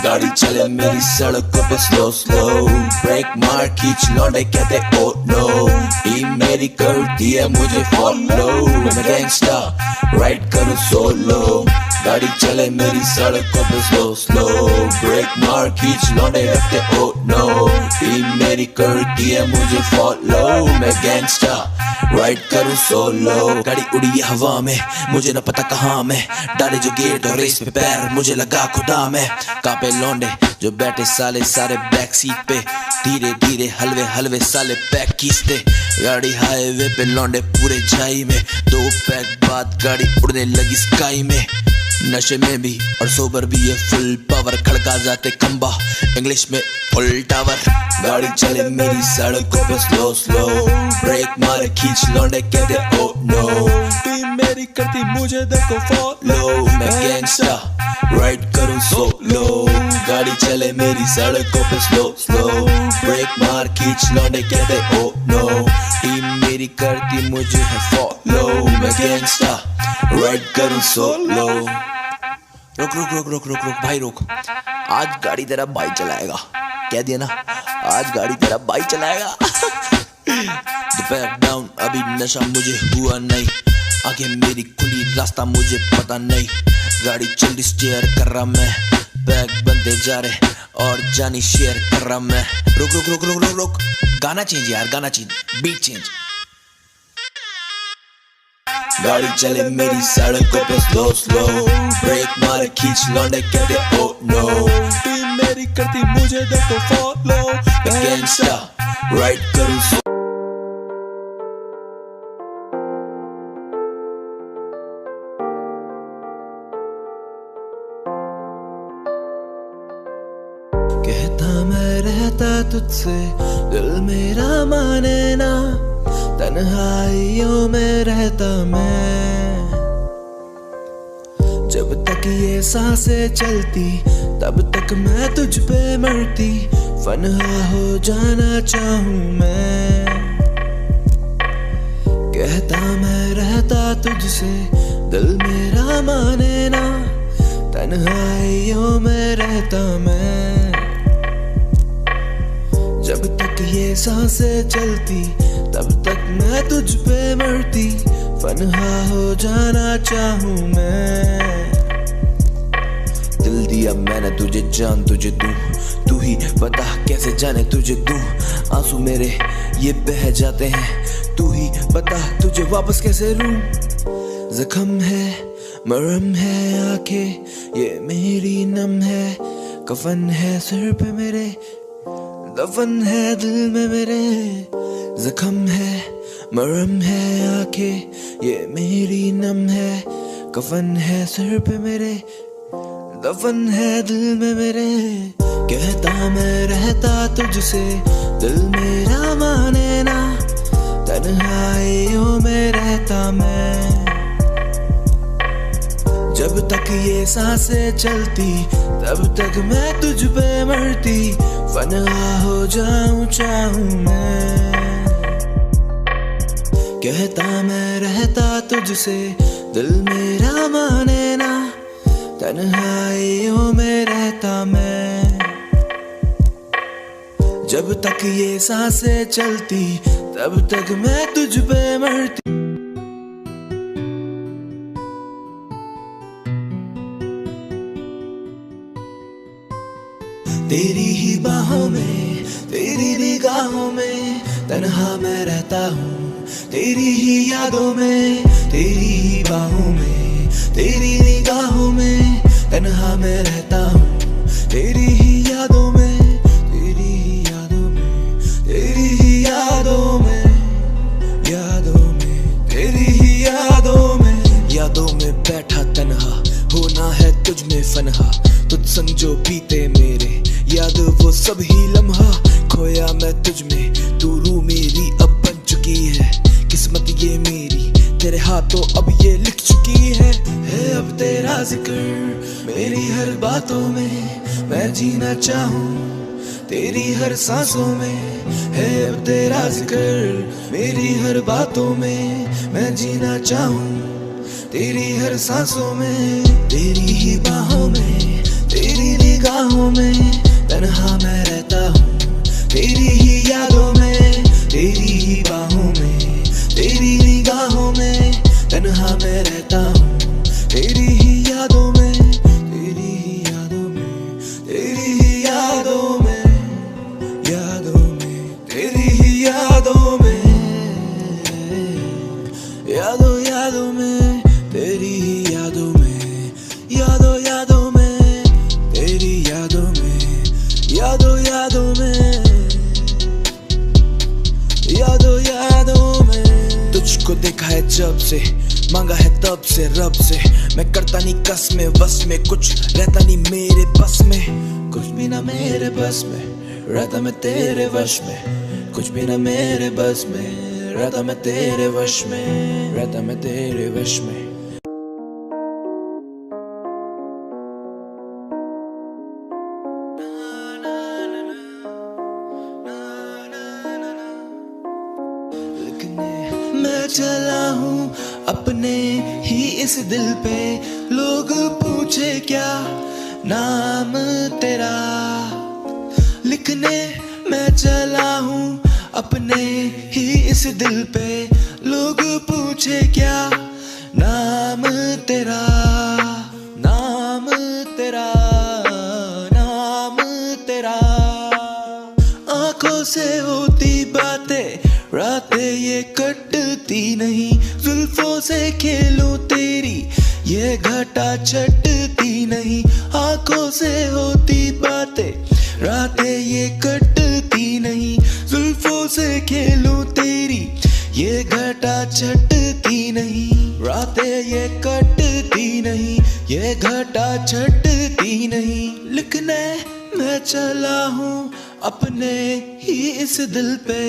गाड़ी चले मेरी सड़कों पे स्लो स्लो, ब्रेक मार खींच लौटे कहते ओ नो, टीम मेरी करती है मुझे फॉलो, मैं गैंगस्टर राइड करूँ सोलो, गाड़ी चले मेरी सड़कों पे स्लो स्लो, ब्रेक मार खींच लौटे कहते ओ नो, टीम मेरी करती है मुझे फॉलो, मैं गैंगस्टर राइड करूँ सोलो, गाड़ी उड़ी हवा में मुझे न पता कहाँ मैं, डाले जो गेट और रेस पे पैर मुझे लगा खुदा में, कांपे लौंडे जो बैठे साले सारे बैक सीट पे, धीरे धीरे हलवे हलवे साले पैक खींचते, गाड़ी हाईवे पे लौंडे पूरे छाई में, 2 पैक बाद गाड़ी उड़ने लगी स्काई में, नशे में भी और सोबर भी ये फुल पावर, खड़का जाते खंबा इंग्लिश में फुल टावर, गाड़ी चले मेरी सड़कों पे स्लो स्लो, ब्रेक मारे खींच लौंडे कहते ओ नो, टीम मेरी करती मुझे देखो फॉलो, मैं गैंगस्टर राइड करूं सोलो, गाड़ी चले मेरी सड़कों पे स्लो स्लो, ब्रेक मार खींच लौंडे कहते ओ नो, टीम मेरी करती मुझे है फॉलो, मैं गैंगस्टा राइड करूं सोलो। रुक रुक रुक रुक रुक रुक भाई रुक, आज गाड़ी तेरा भाई चलाएगा, कह दिया ना आज गाड़ी तेरा भाई चलाएगा। बैक डाउन अभी नशा मुझे हुआ नहीं, आगे मेरी खुली रास्ता मुझे पता नहीं, गाड़ी चल स्टेयर कर रहा मैं, बैग बनते जा रहे और जानी शेयर कर रहा मैं। रुक रुक रुक रुक रुक रुक, गाना चेंज यार, गाना चेंज, बीट चेंज। गाड़ी चले मेरी सड़कों पे स्लो स्लो, ब्रेक मारे खींच लौंडे कहते ओ नो, टीम मेरी करती मुझे देखो फॉलो, गैंगस्टा राइड करूं सो। कहता मैं रहता तुझसे, दिल मेरा माने ना, तन्हाइयों में रहता मैं, जब तक ये सांसें चलती तब तक मैं तुझ पे मरती, फना हो जाना चाहूं मैं। कहता मैं रहता तुझसे, दिल मेरा माने ना, तन्हाइयों में रहता मैं, जब तक ये सांसें चलती तब तक मैं तुझ पे मरती, फना हो जाना चाहूं मैं। दिल दिया मैंने तुझे, जान तुझे दूं, तू ही बता कैसे जाने तुझे दूं, आंसू मेरे ये बह जाते हैं, तू ही बता तुझे वापस कैसे लूं। जख्म है मरहम है आंखें ये मेरी नम है, कफन है सिर पे मेरे, दफन है दिल में मेरे, जख्म है मरहम है आंखें ये मेरी नम है, कफन है सिर पे मेरे, दफन है दिल में मेरे। कहता मैं रहता तुझसे, दिल मेरा माने ना, तन्हाइयों में रहता मैं, जब तक ये सांसें चलती तब तक मैं तुझ पे मरती, फना हो जाऊं चाहूं मैं। कहता मैं रहता तुझसे, दिल मेरा माने ना, तन्हाइयों में रहता मैं, जब तक ये सांसें चलती तब तक मैं तुझ पे मरती। तेरी ही बाहों में, तेरी निगाहों में तन्हा मैं रहता हूँ, तेरी ही यादों में, तेरी ही बाहों में, तेरी निगाहों में तन्हा मैं रहता हूँ, तेरी ही यादों में, तेरी ही यादों में, तेरी ही यादों में, यादों में, तेरी ही यादों में बैठा तन्हा, होना है तुझ में फनहा, तुझ संग जो बीते मेरे याद वो सब ही लम्हा, खोया मैं तुझ में, तू रूह मेरी अब बन चुकी है, किस्मत ये मेरी तेरे हाथों अब ये लिख चुकी है अब तेरा जिक्र मेरी हर बातों में, मैं जीना चाहूँ तेरी हर सांसों में, है अब तेरा जिक्र मेरी हर बातों में, मैं जीना चाहूँ तेरी हर सांसों में, तेरी ही बाहों में, तेरी निगाहों में तन्हा मैं रहता हूँ, तेरी ही यादों में, तेरी ही बाहों में, तेरी निगाहों में तन्हा मैं रहता हूँ, तेरी ही यादों में, तेरी ही यादों में, तेरी ही यादों में, यादों में, तेरी ही यादों में, यादों यादों में, तेरी ही यादों में, यादों यादों में, तेरी यादों में, यादों यादों में, यादों यादों में। तुझको देखा है जब से, मांगा है तब से रब से, मैं करता नहीं कस में वस में, कुछ रहता नहीं मेरे बस में, कुछ भी ना मेरे बस में, रहता मैं तेरे वश में, कुछ भी ना मेरे बस में, रहता मैं तेरे वश में, रहता मैं तेरे वश में। ही इस दिल पे लोग पूछे क्या नाम तेरा, लिखने मैं चला हूँ अपने ही इस दिल पे लोग पूछे क्या नाम तेरा, नाम तेरा, नाम तेरा। आंखों से होती बातें रातें ये कटती नहीं, जुल्फों से खेलूं तेरी ये घटा छटती नहीं। आंखों से होती बातें रातें ये कटती नहीं, जुल्फों से खेलूं तेरी ये घटा छटती नहीं। रातें ये कटती नहीं, ये घटा छटती नहीं। लिखने मैं चला हूँ अपने ही इस दिल पे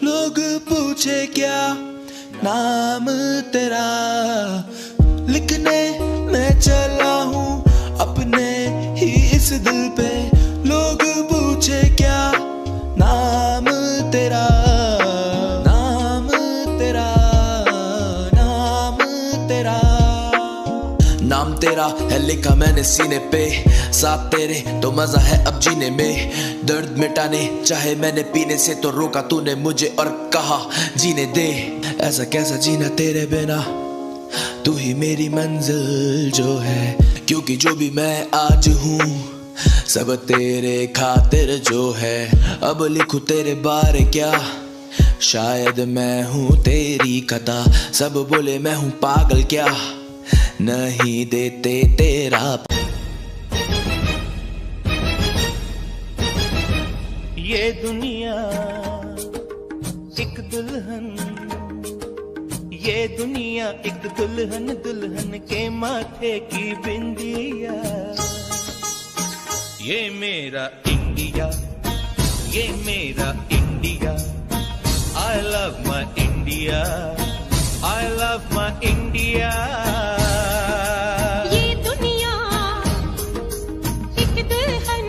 लोग पूछे क्या नाम तेरा, लिखने मैं चला हूँ अपने ही इस दिल पे लोग पूछे क्या नाम तेरा, नाम तेरा, नाम तेरा। नाम तेरा है लिखा मैंने सीने पे, साथ तेरे तो मजा है अब जीने में। दर्द मिटाने चाहे मैंने पीने से तो रोका तूने मुझे और कहा जीने दे। ऐसा कैसा जीना तेरे बिना, तू ही मेरी मंजिल जो है। क्योंकि जो भी मैं आज हूँ सब तेरे खातिर जो है। अब लिखूं तेरे बारे क्या, शायद मैं हूँ तेरी खता। सब बोले मैं हूँ पागल क्या, नहीं देते तेरा। ये दुनिया एक दुल्हन, ये दुनिया एक दुल्हन, दुल्हन के माथे की बिंदिया। ये मेरा इंडिया, ये मेरा India. I love my India, I love my India। ये दुनिया एक दुल्हन,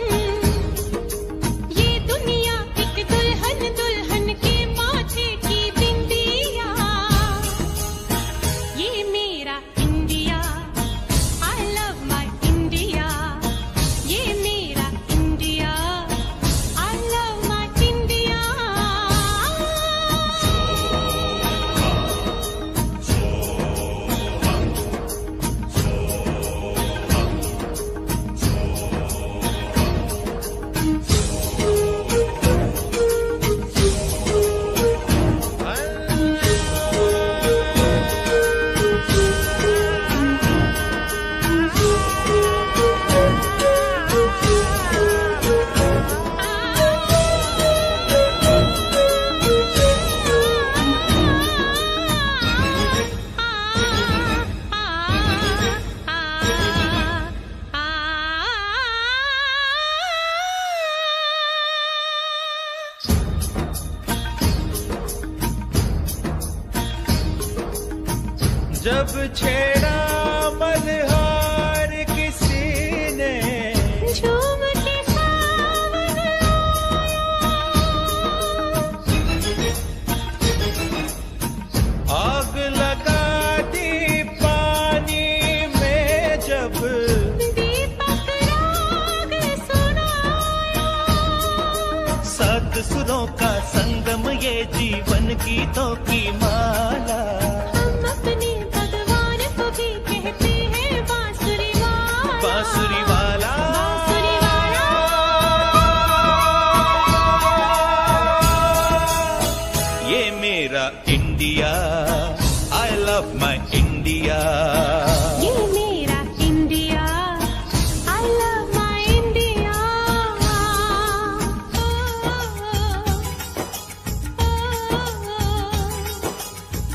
ये दुनिया एक दुल्हन, दुल्हन के माथे की बिंदिया। ये मेरा India, I love my India। ये मेरा India, I love my India। जब छेड़ा मल्हार किसी ने, झूम के सावन आग लगा दी पानी में जब, दीपक राग सुनाया। सात सुरों का संगम ये जीवन गीतों की माला। हम अपने भगवान को भी कहते हैं बांसुरी वाला, बांसुरी वाला, बांसुरी वाला। ये मेरा India, I love my India। ये मेरा India, I love my India।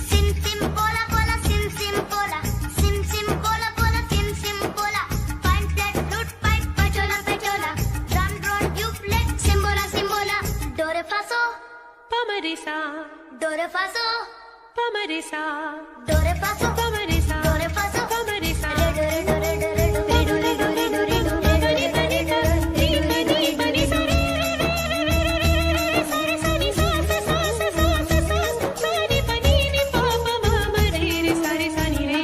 सिम सिम बोला बोला सिम सिम बोला, सिम सिम बोला बोला सिम सिम बोला। फाइन फ्लैट फ्लूट पाइप पचोला पचोला, ड्रम ड्रोन ट्यूबलेट सिम्बोला सिम्बोला। डोरे फासो पमरिसा, डोरे फासो पमरिसा, डोरे फासो पमरिसा, डोरे फासो पमरिसा। डोरे डोरे डोरे डोरे डोरे डोरे डोरे डोरे पनी पनी सा, री पनी पनी सा, रे रे रे सा सा सा सा सा सा सा सा सा री पनी नी पा पा मा मा रे रे सा रे सा नी रे।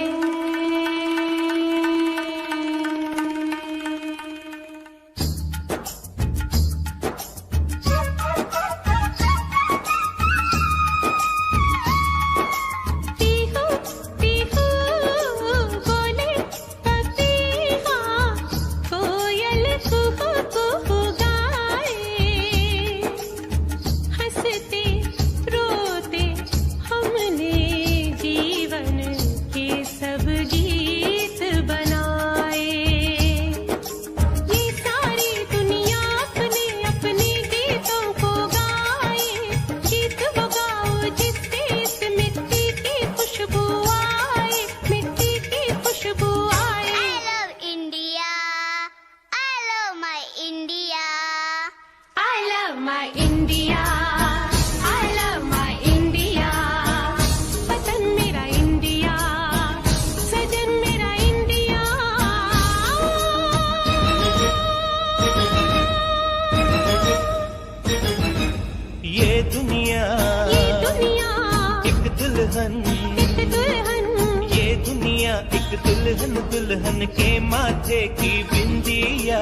दुल्हन, ये दुनिया एक दुल्हन, दुल्हन के माथे की बिंदिया।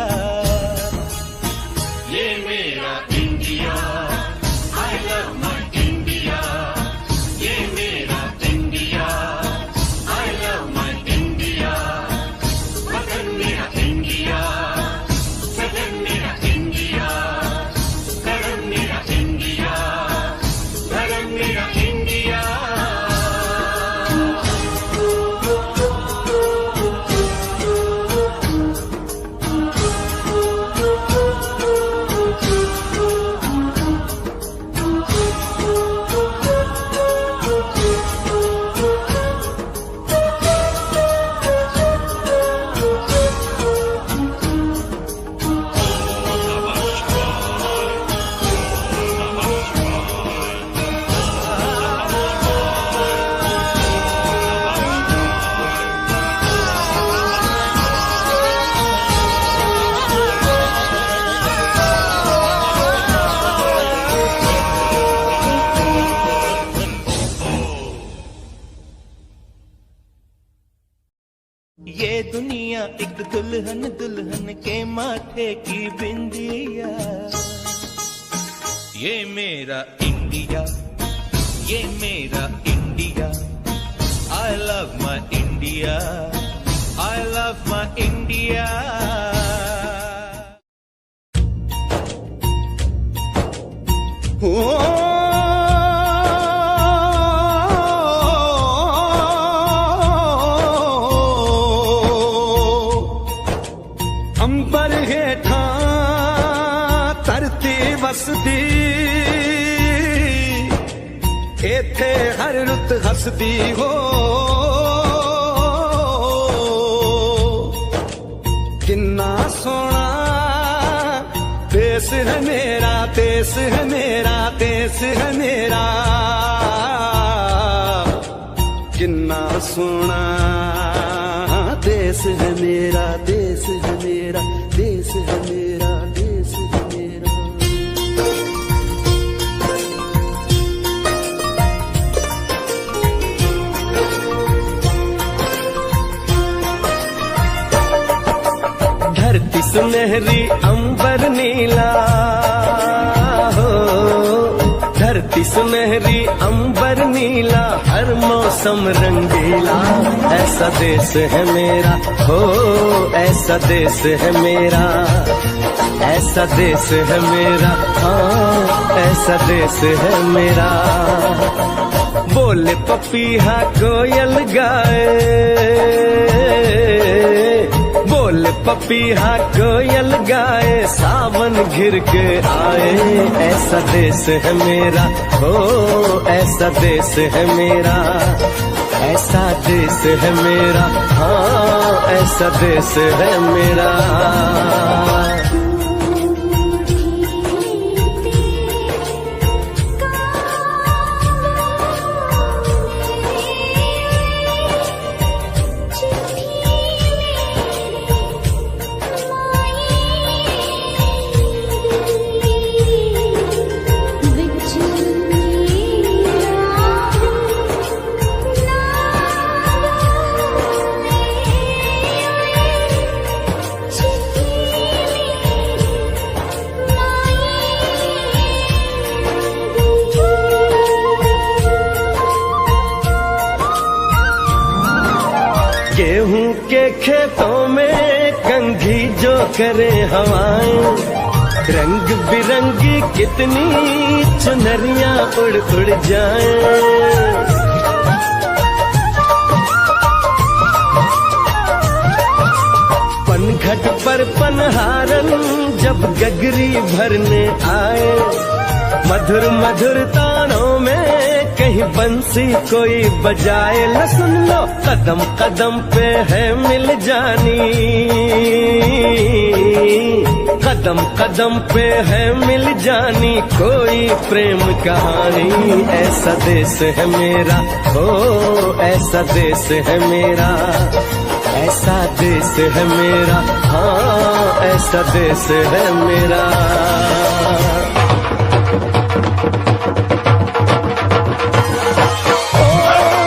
ये मेरा India, I love my India. ये मेरा India, I love my India. वतन मेरा इंडिया, सदन मेरा इंडिया, धर्म मेरा इंडिया, धर्म मेरा इंडिया। ये दुनिया एक दुल्हन, दुल्हन के माथे की बिंदिया। ये मेरा इंडिया, ये मेरा India, I love my India, I love my India। अंबर हेठा धरती वसदी, एथे हर रुत हसदी हो। किन्ना सोना देश है मेरा, देश है मेरा, देश है मेरा। किन्ना सोना देश है मेरा, देश है मेरा, देश है मेरा, देश है मेरा। धरती सुनहरी अंबर नीला हो, धरती सुनहरी अंबर नीला, हर मौसम रंगीला। ऐसा देश है मेरा हो, ऐसा देश है मेरा, ऐसा देश है मेरा, हाँ ऐसा देश है मेरा। बोले पपीहा कोयल गाए, बोले पपीहा कोयल गाए, सावन घिर के आए। ऐसा देश है मेरा हो, ऐसा देश है मेरा, ऐसा देश है मेरा, हाँ ऐसा देश है मेरा। गेहूं के खेतों में कंघी जो करे हवाएं, रंग बिरंगी कितनी चुनरियां उड़ उड़ जाएं। पनघट पर पनहारन जब गगरी भरने आए, मधुर मधुर तानों में कहीं बंसी कोई बजाए। न सुन लो कदम कदम पे है मिल जानी, कदम कदम पे है मिल जानी कोई प्रेम कहानी। ऐसा देश है मेरा हो, ऐसा देश है मेरा, ऐसा देश है मेरा, हाँ ऐसा देश है मेरा। Oh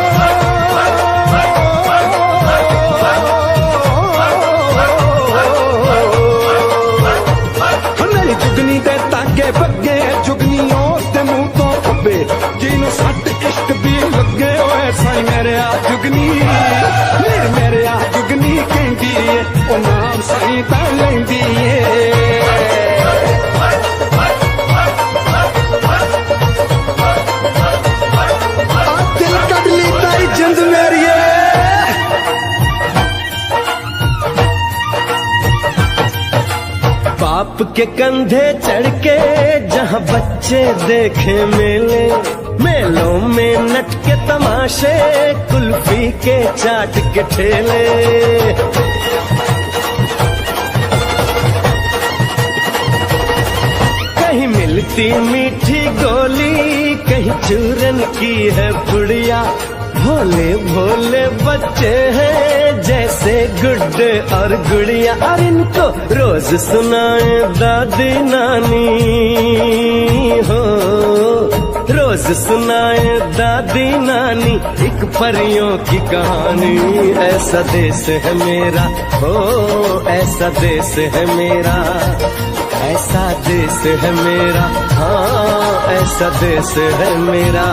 बगे जुगनियों ते मुंह तो खब्बे जिन्हों सट इश्क भी लगे होए साई मेरे आ जुगनी मेरे आ जुगनी कहंदी है ओ नाम साई ता लैंदी दिल कट ली ताई जिंद मेरी बाप के कंधे चढ़ के जहाँ बच्चे देखे मेले मेलों में नट के तमाशे कुल्फी के चाट के ठेले कहीं मिलती मीठी गोली कहीं चूरन की है पुड़िया भोले भोले बच्चे हैं जैसे गुड्डे और गुड़िया और इनको रोज सुनाए दादी नानी हो रोज सुनाए दादी नानी एक परियों की कहानी ऐसा देश है मेरा हो ऐसा देश है मेरा ऐसा देश है मेरा हाँ ऐसा देश है मेरा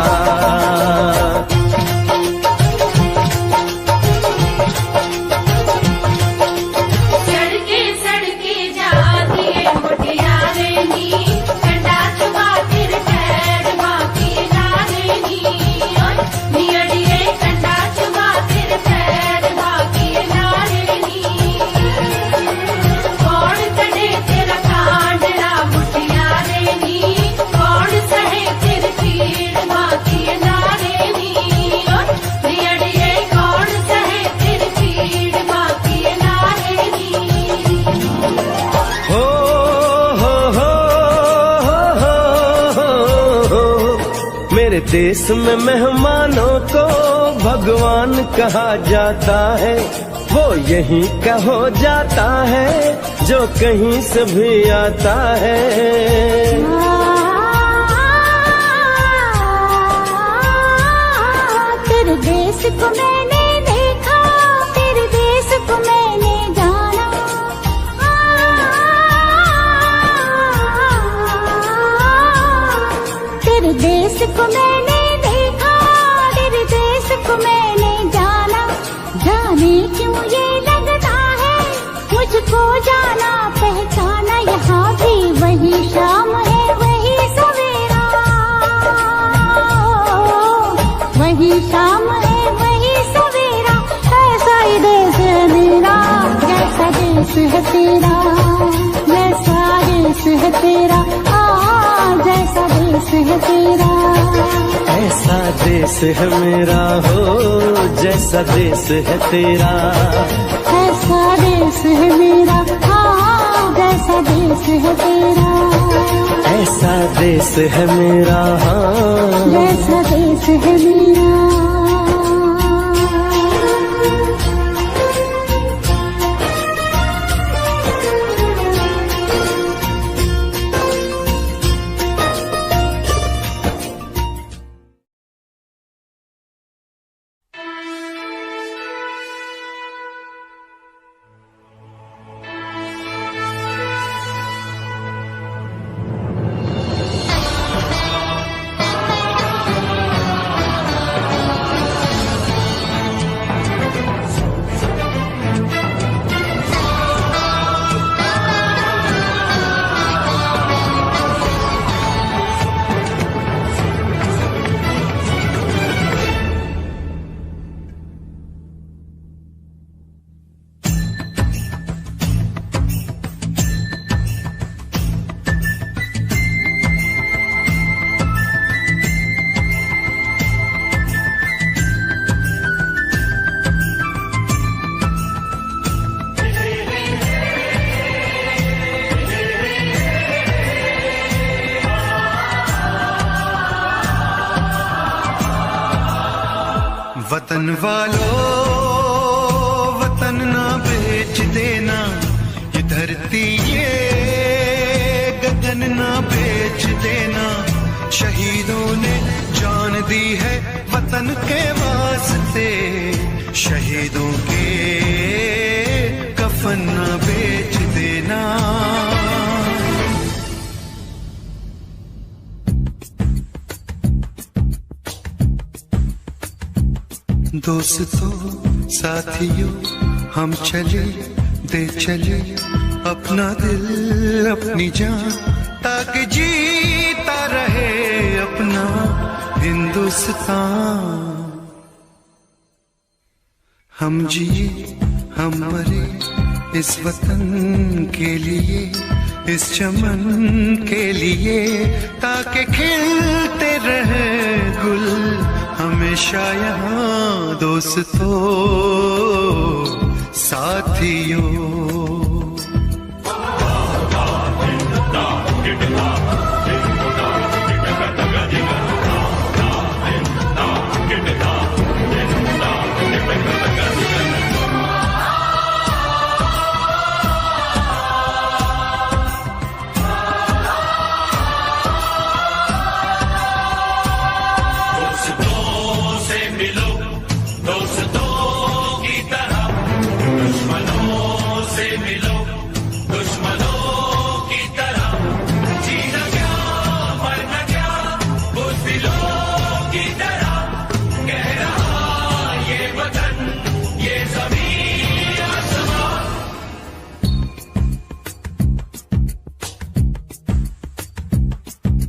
मेरे देश में मेहमानों को भगवान कहा जाता है वो यहीं का हो जाता है जो कहीं से भी आता है तेरे देश को मैंने देखा तेरे देश को मैंने जाना तेरे देश को मैंने देखा तेरे देश को मैंने जाना जाने क्यों ये लगता है मुझको जाना पहचाना यहाँ भी वही शाम है वही सवेरा वही शाम है वही सवेरा ऐसा ही देश है मेरा जैसा देश है तेरा जैसा देश है तेरा जैसा देश है तेरा ऐसा देश है मेरा हो जैसा देश है तेरा ऐसा देश है मेरा हाँ जैसा देश है तेरा ऐसा देश है मेरा हाँ जैसा देश है मेरा वतन वालों वतन ना बेच देना ये धरती ये गगन ना बेच देना शहीदों ने जान दी है वतन के वास्ते शहीदों के कफन ना बेच देना दोस्तों साथियों हम चले दे चले अपना दिल अपनी जान, ताकि जीता रहे अपना हिंदुस्तान। हम जिए हम मरे इस वतन के लिए, इस चमन के लिए, ताकि खिलते रहे गुल हमेशा यहाँ। दोस्तों साथियों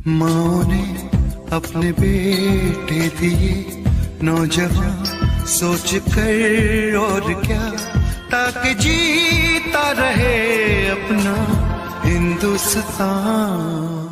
माँ ने अपने बेटे दिए नौजवान सोच कर और क्या, ताकि जीता रहे अपना हिंदुस्तान।